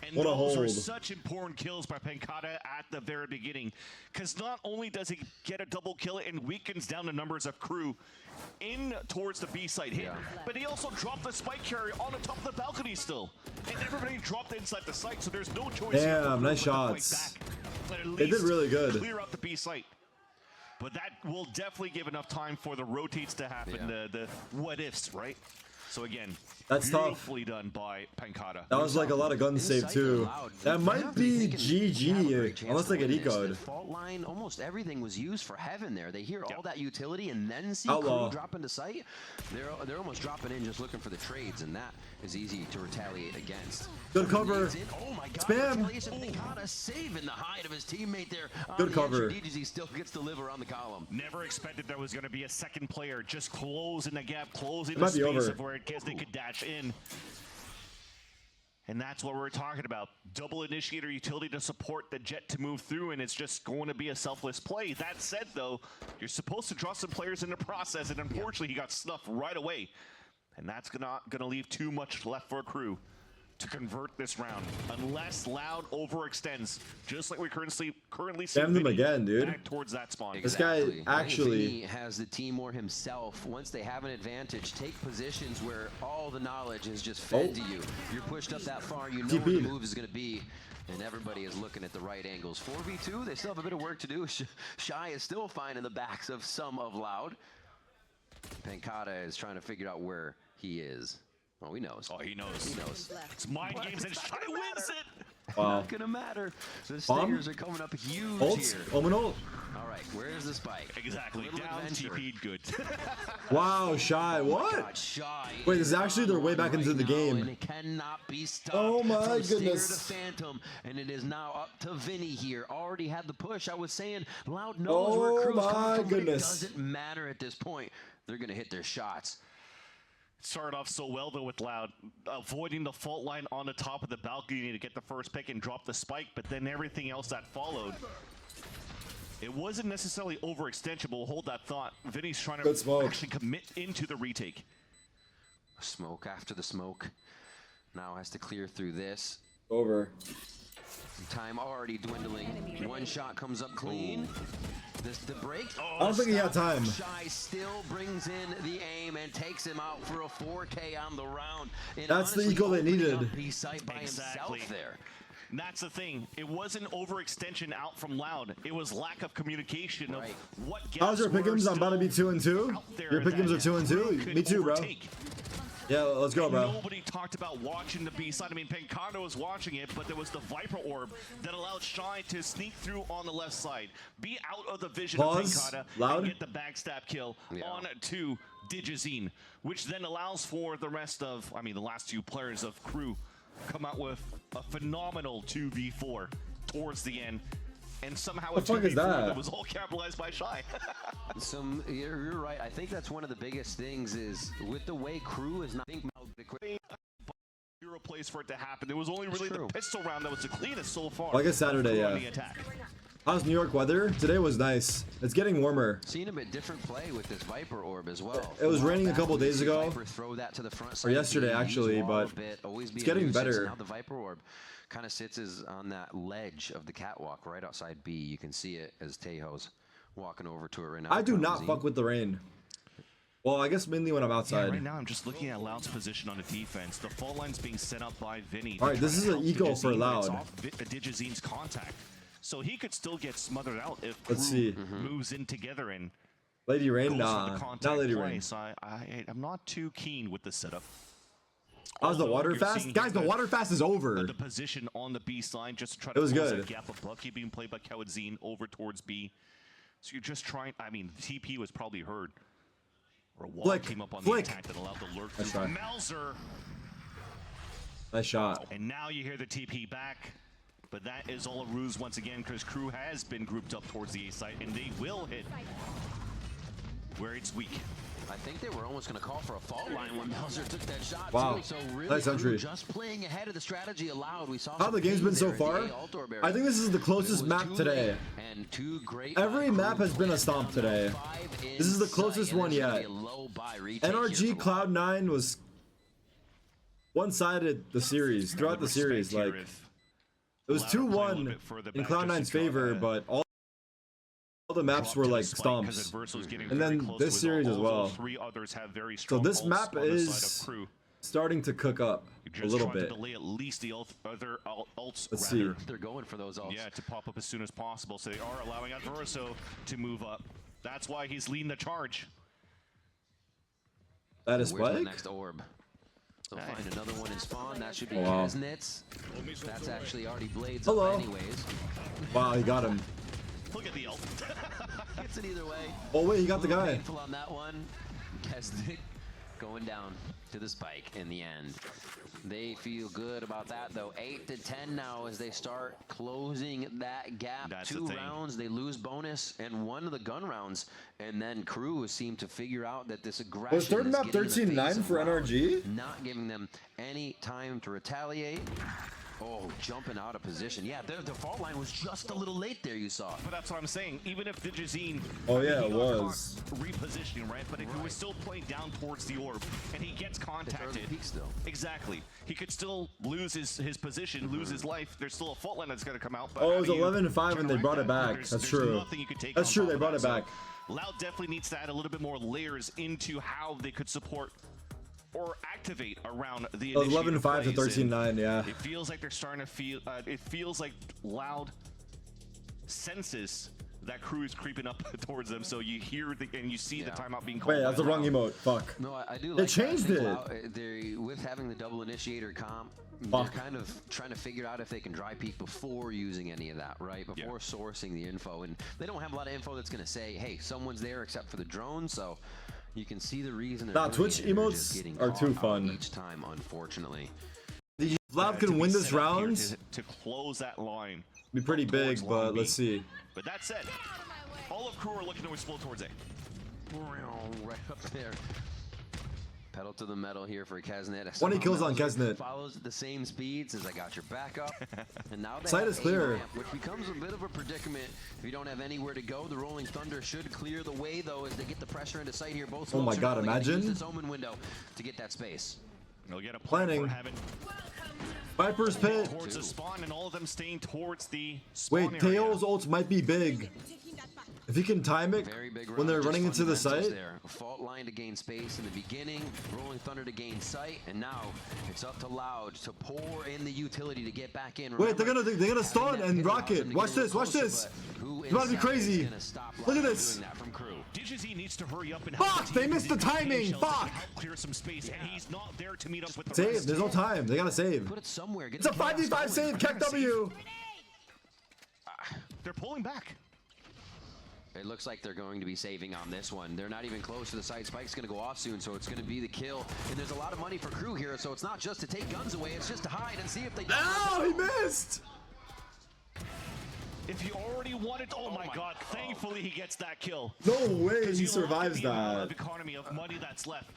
And those were such important kills by Pancata at the very beginning. Because not only does he get a double kill and weakens down the numbers of Crew in towards the B site hit, but he also dropped the spike carrier on the top of the balcony still. And everybody dropped inside the site, so there's no choice. Damn, nice shots. They did really good. Clear out the B site. But that will definitely give enough time for the rotates to happen, the what ifs, right? So again, That's tough. Beautifully done by Pankata. That was like a lot of guns saved too. That might be GG unless they get eco'd. Fault line, almost everything was used for heaven there. They hear all that utility and then see Outlaw. Crew drop into sight. They're almost dropping in just looking for the trades, and that is easy to retaliate against. Good cover. Oh my God! Spam. Pankata saving the hide of his teammate there. Good cover. DGZ still gets to live around the column. Never expected there was going to be a second player just closing the gap, closing It the might be space over. of where they could dash in. And that's what we're talking about. Double initiator utility to support the Jet to move through, and it's just going to be a selfless play. That said, though, you're supposed to draw some players in the process, and unfortunately, he got snuffed right away. And that's not going to leave too much left for Crew to convert this round, unless Loud overextends, just like we currently see. Spam them again, dude. Back towards that spawn. This guy actually Vinny has the team war himself. Once they have an advantage, take positions where all the knowledge is just fed to you. You're pushed up that far, you know where the move is going to be, and everybody is looking at the right angles. 4v2, they still have a bit of work to do. Shy is still finding the backs of some of Loud. Pankata is trying to figure out where he is. Oh, he knows. Oh, he knows. He knows. It's mind games and Shy wins it. Wow. Not gonna matter. The Bomb? Stingers are coming up huge ult. here. Omen ult. All right, where's the spike? Exactly. Little Down, adventure. TP'd good. Wow, Shy. What? God, Shy Wait, this is is actually their way on back into right the now, game. and it cannot be stopped. Oh my From Stinger goodness. to Phantom, and it is now up to Vinny here. Already had the push. I was saying, Loud knows where Oh Crew's my coming from, goodness. but it doesn't matter at this point. They're gonna hit their shots. Started off so well though with Loud, avoiding the fault line on the top of the balcony to get the first pick and drop the spike, but then everything else that followed, it wasn't necessarily overextension, but we'll hold that thought. Vinny's trying to actually commit into the retake. Smoke after the smoke. Now has to clear through this. Over. Time already dwindling. One shot comes up clean. The break. I don't think he had time. Shy still brings in the aim and takes him out for a 4K on the round. And That's the honestly, eco they opening needed. up B-site by himself there. And that's the thing. It wasn't overextension out from Loud. It was lack of communication of what How's your gaps were pick'ems? I'm about to be 2-2. still out there Your pick'ems are that 2-2. could Me too, bro. overtake. Yeah, let's go, bro. Nobody talked about watching the B side. I mean, Pankata was watching it, but there was the Viper Orb that allowed Shy to sneak through on the left side, be out of the vision of Pankata, Loud. and get the backstab kill on to Digizine, which then allows for the rest of, I mean, the last two players of Crew come out with a phenomenal 2v4 towards the end. And somehow the fuck is that? was all capitalized by Shy. You're right. I think that's one of the biggest things is with the way Crew is not. Zero place for it to happen. There was only really the pistol round that was the cleanest so far. Like a Saturday, on yeah. the attack. How's New York weather? Today was nice. It's getting warmer. Seen a bit different play with this Viper Orb as well. It was raining a couple days ago. Viper throw that to the front Or yesterday, actually, but it's getting better. Now the Viper Orb kind of sits on that ledge of the catwalk right outside B. You can see it as Tejo's walking over to it right now. I do not fuck with the rain. Well, I guess mainly when I'm outside. Yeah, right now I'm just looking at Loud's position on the defense. The fault line's being set up by Vinny. All right, this is an eco for Loud. Digizine's contact. So he could still get smothered out if Let's Crew see. moves in together and Lady Rain? goes Nah, for the not contact Lady play. Rain. So I'm not too keen with the setup. How's the Although water you're fast? seeing Guys, the water fast is over. The position on the B side just to try It to was close good. that gap of Bucky being played by Kawadzine over towards B. So you're just trying, I mean, TP was probably heard. Or a wall came up on the attack that allowed the lurk through from Melzer. Nice shot. And now you hear the TP back. But that is all a ruse once again because Crew has been grouped up towards the A site and they will hit where it's weak. I think they were almost going to call for a fault line when Melzer took that shot. Wow. Too. So really, Nice entry. just playing ahead of the strategy allowed. We saw How the game's been so far? I think this is the closest map today. And two great Every map has been a stomp today. This is the closest one yet. NRG Cloud9 was one-sided the series, throughout the series. Like, it was 2-1 in Cloud9's favor, but all the maps were like stomps. And then this series as well. So this map is starting to cook up a little bit. Let's see. They're going for those ults. Yeah, to pop up as soon as possible. So they are allowing Adverso to move up. That's why he's leading the charge. That is Where's the Spike? next orb? They'll find another one in spawn. That should be wow. Kesnitz. That's actually already blades Hello. up anyways. Wow, he got him. Look at the ult. Gets it either way. Oh wait, he got the guy. Painful on that one. Kesnitz going down to the spike in the end. They feel good about that though. 8 to 10 now as they start closing that gap. That's 2 rounds, they lose bonus and 1 of the gun rounds. And then Crew seem to figure out that this aggression Was third map 13-9 for NRG? not giving them any time to retaliate. Oh, jumping out of position. Yeah, the fault line was just a little late there, you saw. But that's what I'm saying. Even if Digizine... Oh yeah, he it got was. caught repositioning, right? But if he was still playing down towards the orb and he gets contacted... Peak still. Exactly. He could still lose his position, lose his life. There's still a fault line that's going to come out. But Oh, it was how do you 11-5 and they brought it counteract that? back. There's That's true. nothing you could take That's on true, top they of brought that. it back. So Loud definitely needs to add a little bit more layers into how they could support or activate around the It was initiator 11-5 to plays, and 13-9, yeah. It feels like they're starting to feel. It feels like Loud senses that Crew is creeping up towards them. So you hear and you see the timeout being called. Wait, that's the wrong emote. Fuck. No, I do like They changed that. it. They with having the double initiator comp, Fuck. they're kind of trying to figure out if they can dry peek before using any of that, right? Before sourcing the info. And they don't have a lot of info that's going to say, hey, someone's there except for the drone. So you can see the reason. Nah, Twitch emotes are too fun. Each time, unfortunately. Loud can win this round. To close that line. Be pretty big, towards but long let's B. see. But that said, all of Crew are looking to explode towards A. Right up there. Pedal to the metal here for Kesnet. 20 kills on Kesnet. Follows at the same speeds as I got your backup. And now they Site have is clear. A ramp, which becomes a bit of a predicament if you don't have anywhere to go. The Rolling Thunder should clear the way though as they get the pressure into sight here. Both Oh my smokes are God, going to use imagine. this Omen window to get that space. They'll get a plan Planning. for having Viper's pit. towards the spawn and all of them staying towards the spawn Wait, area. Tails ult might be big. If you can time it Very big when they're round, running just into the fundamentals site. there. A fault line to gain space in the beginning, Rolling Thunder to gain sight, and now it's up to Loud to pour in the utility to get back in. Wait, they're Remember, gonna stun having that and pit allows rocket. them to Watch get a this, little watch closer, this. but who It's about to be inside is crazy. gonna stop Look Loud at from this. doing that from Crew? Digizine needs to hurry up and Fuck, help the they team missed the because timing, shells to fuck. help clear some space, and he's not there to meet up with the Save, rest. there's no time. They gotta save. Put it somewhere. Get It's a the chaos 5v5 going. save, Keck W. They're pulling back. It looks like they're going to be saving on this one. They're not even close to the side. Spike's going to go off soon, so it's going to be the kill. And there's a lot of money for Crew here, so it's not just to take guns away, it's just to hide and see if they... Ow, he missed. If you already wanted, oh my God! Thankfully, he gets that kill. No way Because he you look at survives the amount that. of economy of money that's left.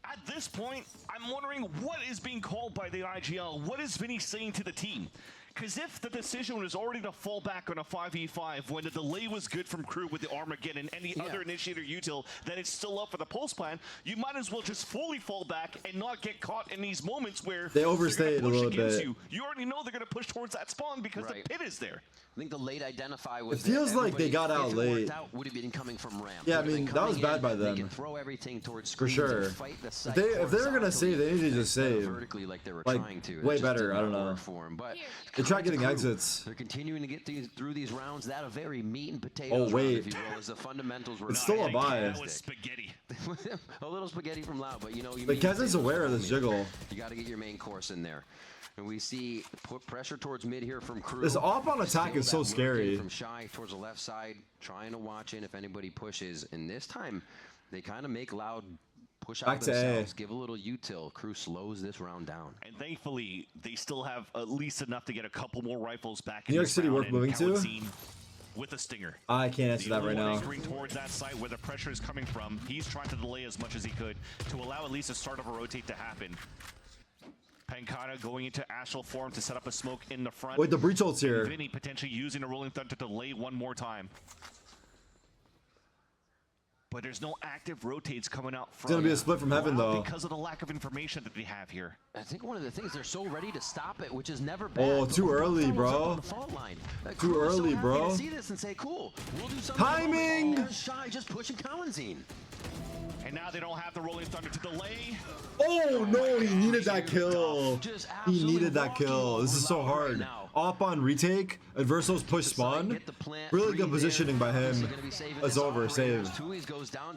At this point, I'm wondering what is being called by the IGL. What is Vinny saying to the team? Because if the decision was already to fall back on a 5v5 when the delay was good from Crew with the Armageddon and any other initiator util that is still up for the pulse plan, you might as well just fully fall back and not get caught in these moments where They overstayed they're gonna a push little against bit. You. You already know they're going to push towards that spawn because Right. the pit is there. I think the late identify was It feels that like they everybody, got out if it late. worked out, would have been coming from ramp. Yeah, I Would have been mean, that was coming bad in, by they them. can throw everything towards For screens sure. and fight the site If they were gonna horizontally save, they need to just instead of save. vertically like they were Like, trying to. It way just better, did I don't not know. work for 'em. But They tried getting Crew, exits. They're continuing to get through these rounds. That a very meat and potatoes Oh, wait. round, if you will, as the fundamentals were. It's still a I think buy. That was spaghetti. A little spaghetti from Loud, but you know you. But meat and Kezin's potatoes aware of for this me. jiggle. You got to get your main course in there. And we see put pressure towards mid here from Crew. This op on attack Still is so that lurking scary. From Shy towards the left side, trying to watch in if anybody pushes. And this time, they kind of make Loud push Back out to A. themselves, give a little util. Crew slows this round down. And thankfully, they still have at least enough to get a couple more rifles back New in York this City round, worth and moving to? Kawatzin with a stinger. I can't answer that right now. Anchoring towards that site where the pressure is coming from. He's trying to delay as much as he could to allow at least a start of a rotate to happen. Pankata going into astral form to set up a smoke in the front. Wait, the breach ult's here. Vinny potentially using a rolling thunder to delay one more time. But there's no active rotates coming out from. It's gonna be a split from heaven, Loud though. because of the lack of information that they have here. I think one of the things, they're so ready to stop it, which is never bad. Oh, but too when early, one follows up bro. on the fault line, Too Crew is so early, happy bro. to see this and say, cool, we'll do something. Timing! Oh, Shy just pushing Kawanzine. And now they don't have the Rolling Thunder to delay. Oh no, he needed that kill. He needed that kill. This is so hard. Up on retake, Adverso's push spawn. Really good positioning by him. It's over, save.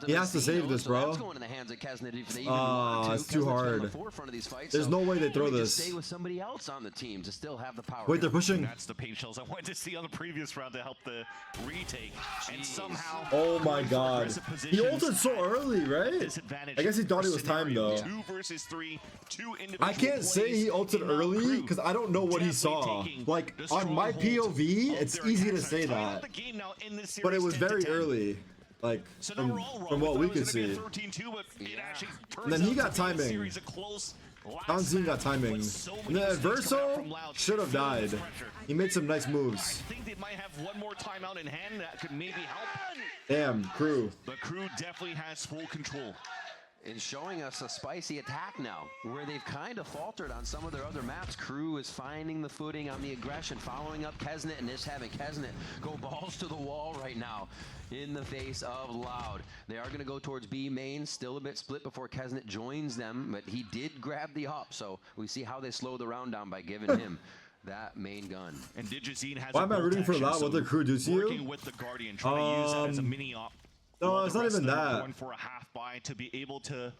He has to save this, bro. It's too hard. There's no way they throw this. Wait, they're pushing. That's the paint shells I wanted to see on the previous round to help the retake. And somehow, oh my god. He ulted so early, right? I guess he thought it was time though. 2 versus 3, 2 individual I can't say he ulted early because I don't know what he saw. Like on my POV, it's easy to say that, but it was very early. Like from what we could see. And then he got timing. Townsend got timing. And then Verso should have died. He made some nice moves. I think they might have one more timeout in hand that could maybe help. Damn, Crew. The Crew definitely has full control. And showing us a spicy attack now, where they've kind of faltered on some of their other maps. Crew is finding the footing on the aggression, following up Kesnet, and just having Kesnet go balls to the wall right now in the face of Loud. They are going to go towards B main, still a bit split before Kesnet joins them, but he did grab the op, so we see how they slow the round down by giving him that main gun. And Digizine has why am I rooting for Loud? What the Crew do to you? Working with the Guardian, trying to use that as a mini op. No, it's not even that. Going for a half buy to be able to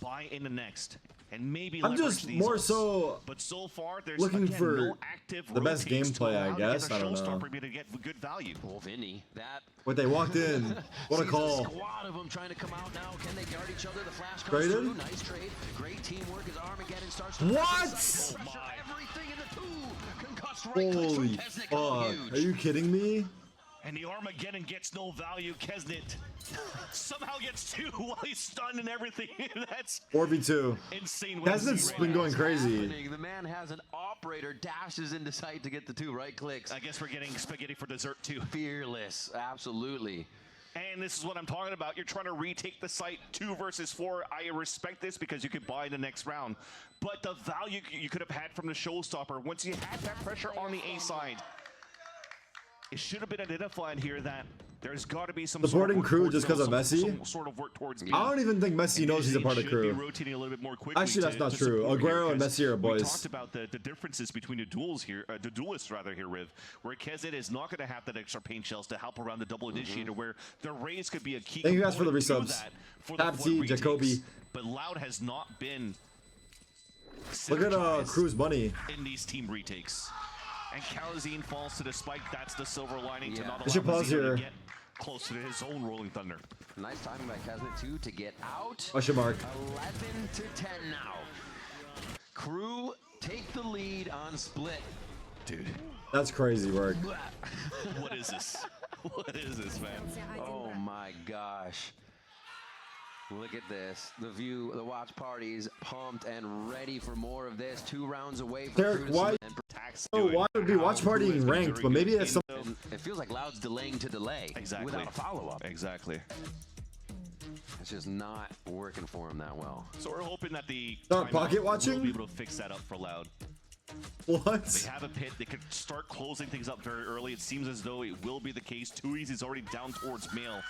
buy in the next, and maybe I'm just more so. But so far, there's looking again, for no active the best gameplay, I guess. I don't know. To get good value. Well, Vinny, that. But they walked in. What a call! A squad of them trying to come out now. Can they guard each other? The flash comes through. Nice trade. Great teamwork as Armageddon starts to what? Everything in the two. Concussed right holy fuck! Are you kidding me? And the Armageddon gets no value. Kesnet somehow gets 2 while he's stunned and everything. That's 4v2. Insane. Kesnet's been going crazy. The man has an operator, dashes into sight to get the 2 right clicks. I guess we're getting spaghetti for dessert too. Fearless, absolutely. And this is what I'm talking about. You're trying to retake the site 2 versus 4. I respect this because you could buy the next round. But the value you could have had from the showstopper, once you had that pressure on the A side, it should have been identified here that there's got to be some supporting Crew just because of Messi. Some sort of work towards. I don't even think Messi knows he's a part of Crew. Rotating a little bit more quickly. Actually, that's not true. Aguero and Messi are boys. We talked about the differences between the duels here, the duelists rather here, Riv, where Kesnet is not going to have that extra paint shells to help around the double initiator, where the Rays could be a key. Thank you guys for the resubs. Tabsy, Jacoby. But Loud has not been. Look at Crew's money In these team retakes. And Calazine falls to the spike. That's the silver lining to not I should allow pause Zeno here. to get close to his own Rolling Thunder. Nice timing by Kesnet too to get out. Question mark. 11 to 10 now. Crew take the lead on split. Dude. That's crazy work. What is this? What is this, man? Oh my gosh. Look at this. The view, the watch party's pumped and ready for more of this. 2 rounds away from Derek, why? Oh, why would be watch partying ranked? But maybe it's something. It feels like Loud's delaying to delay without a follow-up. Exactly. It's just not working for him that well. So we're hoping that the Dark Pocket watching will be able to fix that up for Loud. What? They have a pit. They could start closing things up very early. It seems as though it will be the case. 2 Easy's already down towards Mail.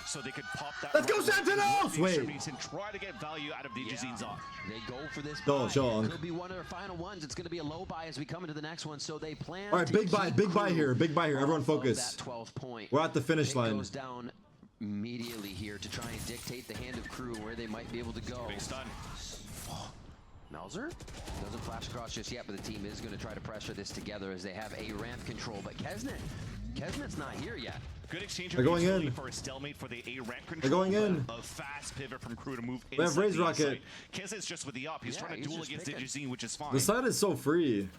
So they could pop that. Let's go, Sentinels! Wait. And try to get value out of Digizine's op. They go for this. Don't show Could be one of their final ones. It's going to be a low buy as we come into the next one. So they plan. All right, big buy here. Big buy here. Everyone focus. That 12 point. We're at the finish line. Goes down immediately here to try and dictate the hand of Crew where they might be able to go. Big stun. Melzer doesn't flash across just yet, but the team is going to try to pressure this together as they have a ramp control. But Kesnet's not here yet. Good exchange. They're going in. For a stalemate for the A ramp control. They're going in. A fast pivot from Crew to move. We have Raise Rocket. Kesnet's just with the op. He's trying to duel against Digizine, which is fine. The side is so free.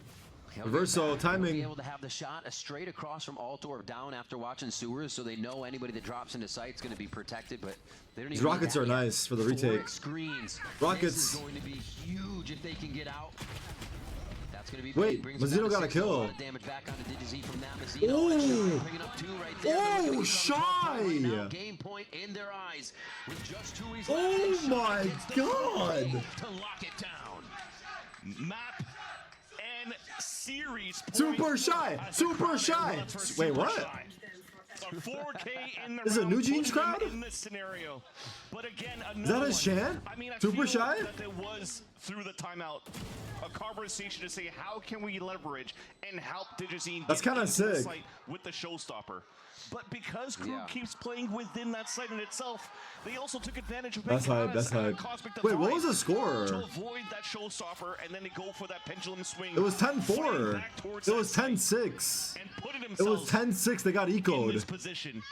Verso timing. Be able to have the shot straight across from Altor down after watching sewers, so they know anybody that drops into sight is going to be protected. But they don't even. These rockets are nice for the retake. Screens. Rockets. This is going to be huge if they can get out. That's going to be wait. Mazzino got a kill. Damage back onto Digizine from that. Mazzino picking up 2 right there. Oh, shy! Game point in their eyes with just 2 E's Oh my God! To lock it down. Map and series. Super shy. Super shy. Wait, what? A 4K in the This is a round, New Jeans putting him crowd? in this scenario. But again, Is that another a one. chant? I mean, I Super feel shy? that there was through the timeout a conversation to say how can we leverage and help Digizine That's get kinda into the sick. site with the showstopper. But because Crew Yeah. keeps playing within that site in itself, they also took advantage of That's hype. Meccana's, That's hype. Cosmic Wait, what Divide was the to score? avoid that showstopper, and then they go for that pendulum swing. It was flying 10-4. back towards It that was site 10-6. and putting It was themselves 10-6. They got in this ecoed. position.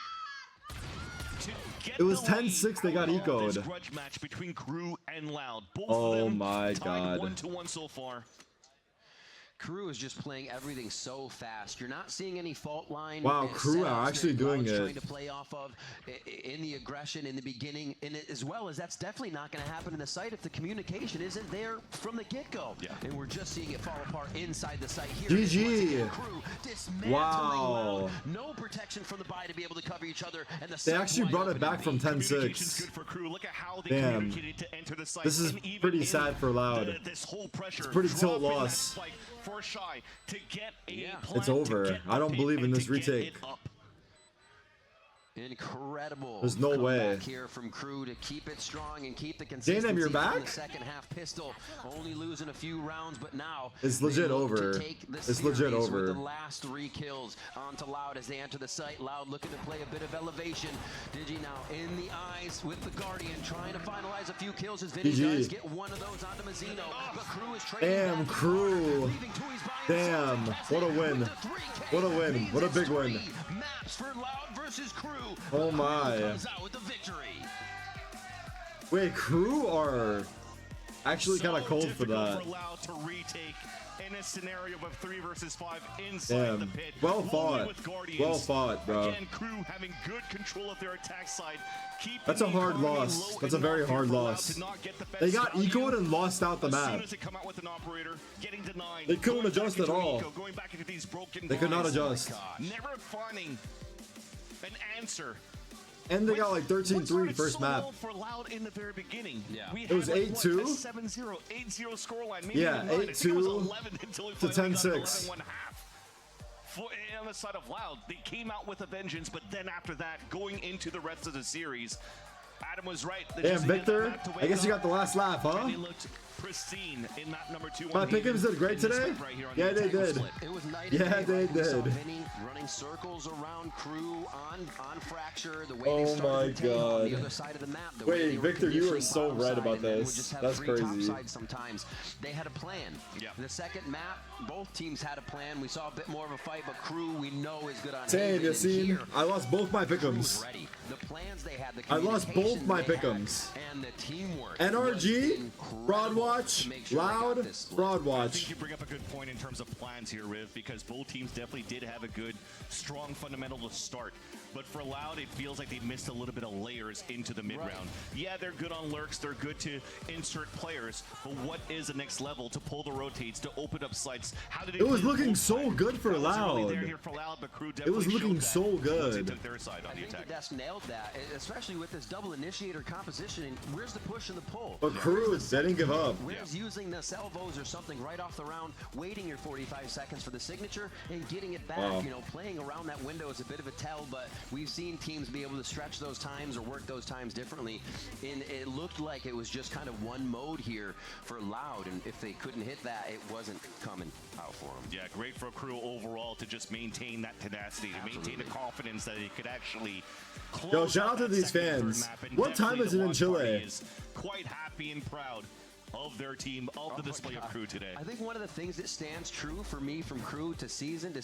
To get It was the lead 10-6, they got out of ecoed. This grudge match between Crew and Loud. Both Oh of them my tied God. 1-1 so far. Crew is just playing everything so fast. You're not seeing any fault line. Wow, Crew are setups actually that doing Loud's it. trying to play off of in the aggression in the beginning, and as well as that's definitely not going to happen in the site if the communication isn't there from the get-go. Yeah. And we're just seeing it fall apart inside the site here. GG. Once again, Crew dismantling Wow. Loud. No protection from the buy to be able to cover each other, and the They site actually wide brought it open back from indeed. Communication's 10-6. good for Crew. Look at how they Damn. communicated to enter the site. This is and even pretty in sad for Loud. This whole pressure. It's pretty tilt dropping that loss. spike for Shy to get a Yeah. plant, It's to over. get I don't a pit, believe in and this to get retake. it up. Incredible. There's no way. comeback here from Crew to keep it strong and keep the consistency you're from back? the second half. Pistol only losing a few rounds, but now It's they legit look to over. take the It's legit series over. With the last 3 kills onto Loud as they enter the site. Loud looking to play a bit of elevation. Digi now in the eyes with the Guardian, trying to finalize a few kills as Vinny GG. does get one of those onto Mazzino. But Crew is trading Damn, back Crew. leaving Tui's by Damn, himself. what a win. With the 3K What a win. means What a it's big win. 3 maps for Loud versus Crew. Oh my. Comes out with the victory. Wait, Crew are actually kind of So cold for difficult that. for Loud to retake in a scenario of 3 versus 5 inside the Damn. pit. Well Only fought. with Guardians. Well fought, bro. Again, Crew having good control of their attack side. Keeping That's a the hard economy loss. low That's a very enough here hard for Loud loss. to not get the best They got value. ecoed and lost out the As soon map. as they come out with an operator, getting denied. They couldn't going back adjust into at all. eco, going back into these broken They could not blinds. adjust. Never finding an answer. And they got like What 13-3 started first so map. well for Loud in the very beginning. Yeah. We It was had, like, 8-2? what, a 7-0, 8-0 scoreline. Maybe Yeah, even 9. I think it was 8-2 11 until we to finally got 10-6. 11 1/2. On the side of Loud, they came out with a vengeance, but then after that, going into the rest of the series, Adam was right. They Damn, just needed that Victor, map to I wake guess you up, got the last laugh, huh? and he looked pristine in that number 2. My pick'ems did great today? Yeah, they did. It was night Yeah, and day. they We saw did. Vinny running circles around Crew on Fracture. The way Oh they started my to take on the God. other side of the map. The Wait, way they were Victor, you are conditioning so bottom right side, about and then would this. just have That's free top crazy. side sometimes. They had a plan. Yeah. The second map, both teams had a plan. We saw a bit more of a fight, but Crew we know is good on Same, Haven, and Yassine. here, I lost both my Crew was pick'ems. ready. The plans they had, the I lost both communication my they had, pick'ems. and the teamwork. NRG, was incredible Broadwatch, to make sure they got Loud, this split. I think Broadwatch. you bring up a good point in terms of plans here, Riv, because both teams definitely did have a good, strong fundamental to start. But for Loud, it feels like they missed a little bit of layers into the mid-round. Right. Yeah, they're good on lurks, they're good to insert players, but what is the next level to pull the rotates, to open up sites? How did It was play looking both so sides? good for That wasn't really there Loud. here for Loud, but Crew It definitely was looking showed that so once they good. took their side on I the think attack. the Deaths nailed that, especially with this double initiator composition. And where's the push and the pull? But Crew, they didn't give up. Where's using the salvos or something right off the round, waiting your 45 seconds for the signature and getting it back? Wow. You know, playing around that window is a bit of a tell, but we've seen teams be able to stretch those times or work those times differently. And it looked like it was just kind of one mode here for Loud, and if they couldn't hit that, it wasn't coming out for them. Yeah, great for Crew overall to just maintain that tenacity, to maintain the confidence that it could actually close. Yo, shout out to that these second and third fans. map, and What time definitely is the it in watch Chile? party is quite happy and proud of their team, of the display of Crew today. I think one of the things that stands true for me from Crew to season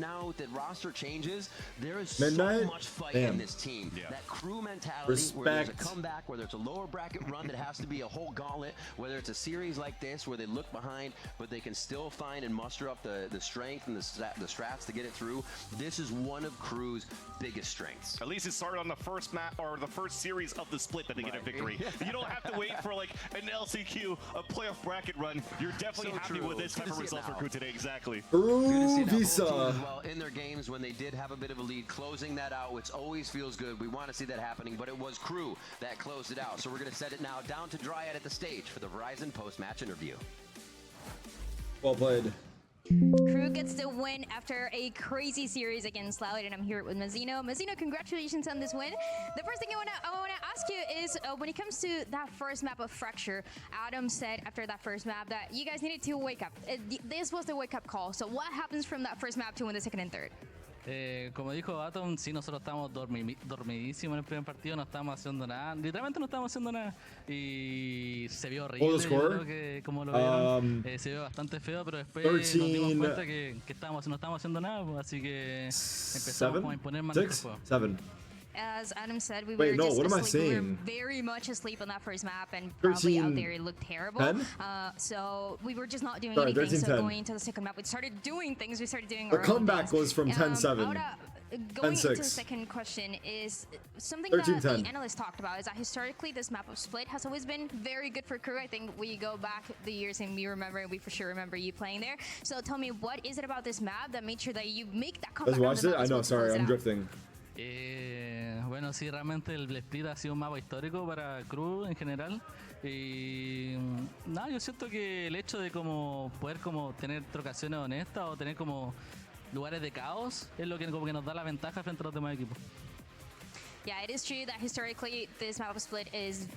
now that roster changes, there is Midnight? so much fight Damn. in this team. Yeah. That Crew mentality where there's a Respect. comeback, whether it's a lower bracket run that has to be a whole gauntlet, whether it's a series like this where they look behind, but they can still find and muster up the strength and the strats to get it through. This is one of Crew's biggest strengths. At least it started on the first map or the first series of the split that they get a victory. You don't have to wait for like an LCQ, a playoff bracket run. You're definitely So happy true. with this Good type to of see it result for now. Crew today. Exactly. Good to see Ooh, that both teams Visa. as well in their games when they did have a bit of a lead, closing that out, which always feels good. We want to see that happening, but it was Crew that closed it out. So we're going to set it now down to Dryad at the stage for the Verizon post-match interview. Well played. Crew gets the win after a crazy series against Loud, and I'm here with Mazzino. Mazzino, congratulations on this win. The first thing I wanna ask you is when it comes to that first map of Fracture, Adam said after that first map that you guys needed to wake up. This was the wake-up call. So what happens from that first map to win the second and third? Como dijo Atom, sí, nosotros estábamos dormidísimos en el primer partido, no estábamos haciendo nada, literalmente no estábamos haciendo nada y se vio horrible. What was the score? Yo creo que como lo vieron, se vio bastante feo, pero después nos dimos cuenta que no estábamos haciendo nada, pues, así que empezamos como a imponer más nuestro juego. 7. As Adam said, we Wait, were no, just what am I asleep. We were saying? very much asleep on that first map, and probably 13, out there it looked terrible. 10? So we were just not doing Sorry, anything. 13, so 10. going into the second map, we started doing things. We started doing The our own comeback things. was from 10-7. Going into the 10-6. second question is something 13, that 10. the analysts talked about is that historically this map of Split has always been very good for Crew. I think we go back the years and we for sure remember you playing there. So tell me, what is it about this map that made sure that you make that comeback? Let's watch it. I know, sorry, I'm drifting. Bueno, sí, realmente el Split ha sido un mapa histórico para Crew en general. Y nada, yo siento que el hecho de como poder como tener trocaciones honestas o tener como lugares de caos es lo que como que nos da la ventaja frente a los demás equipos. Yeah, it is true that historically this map of Split is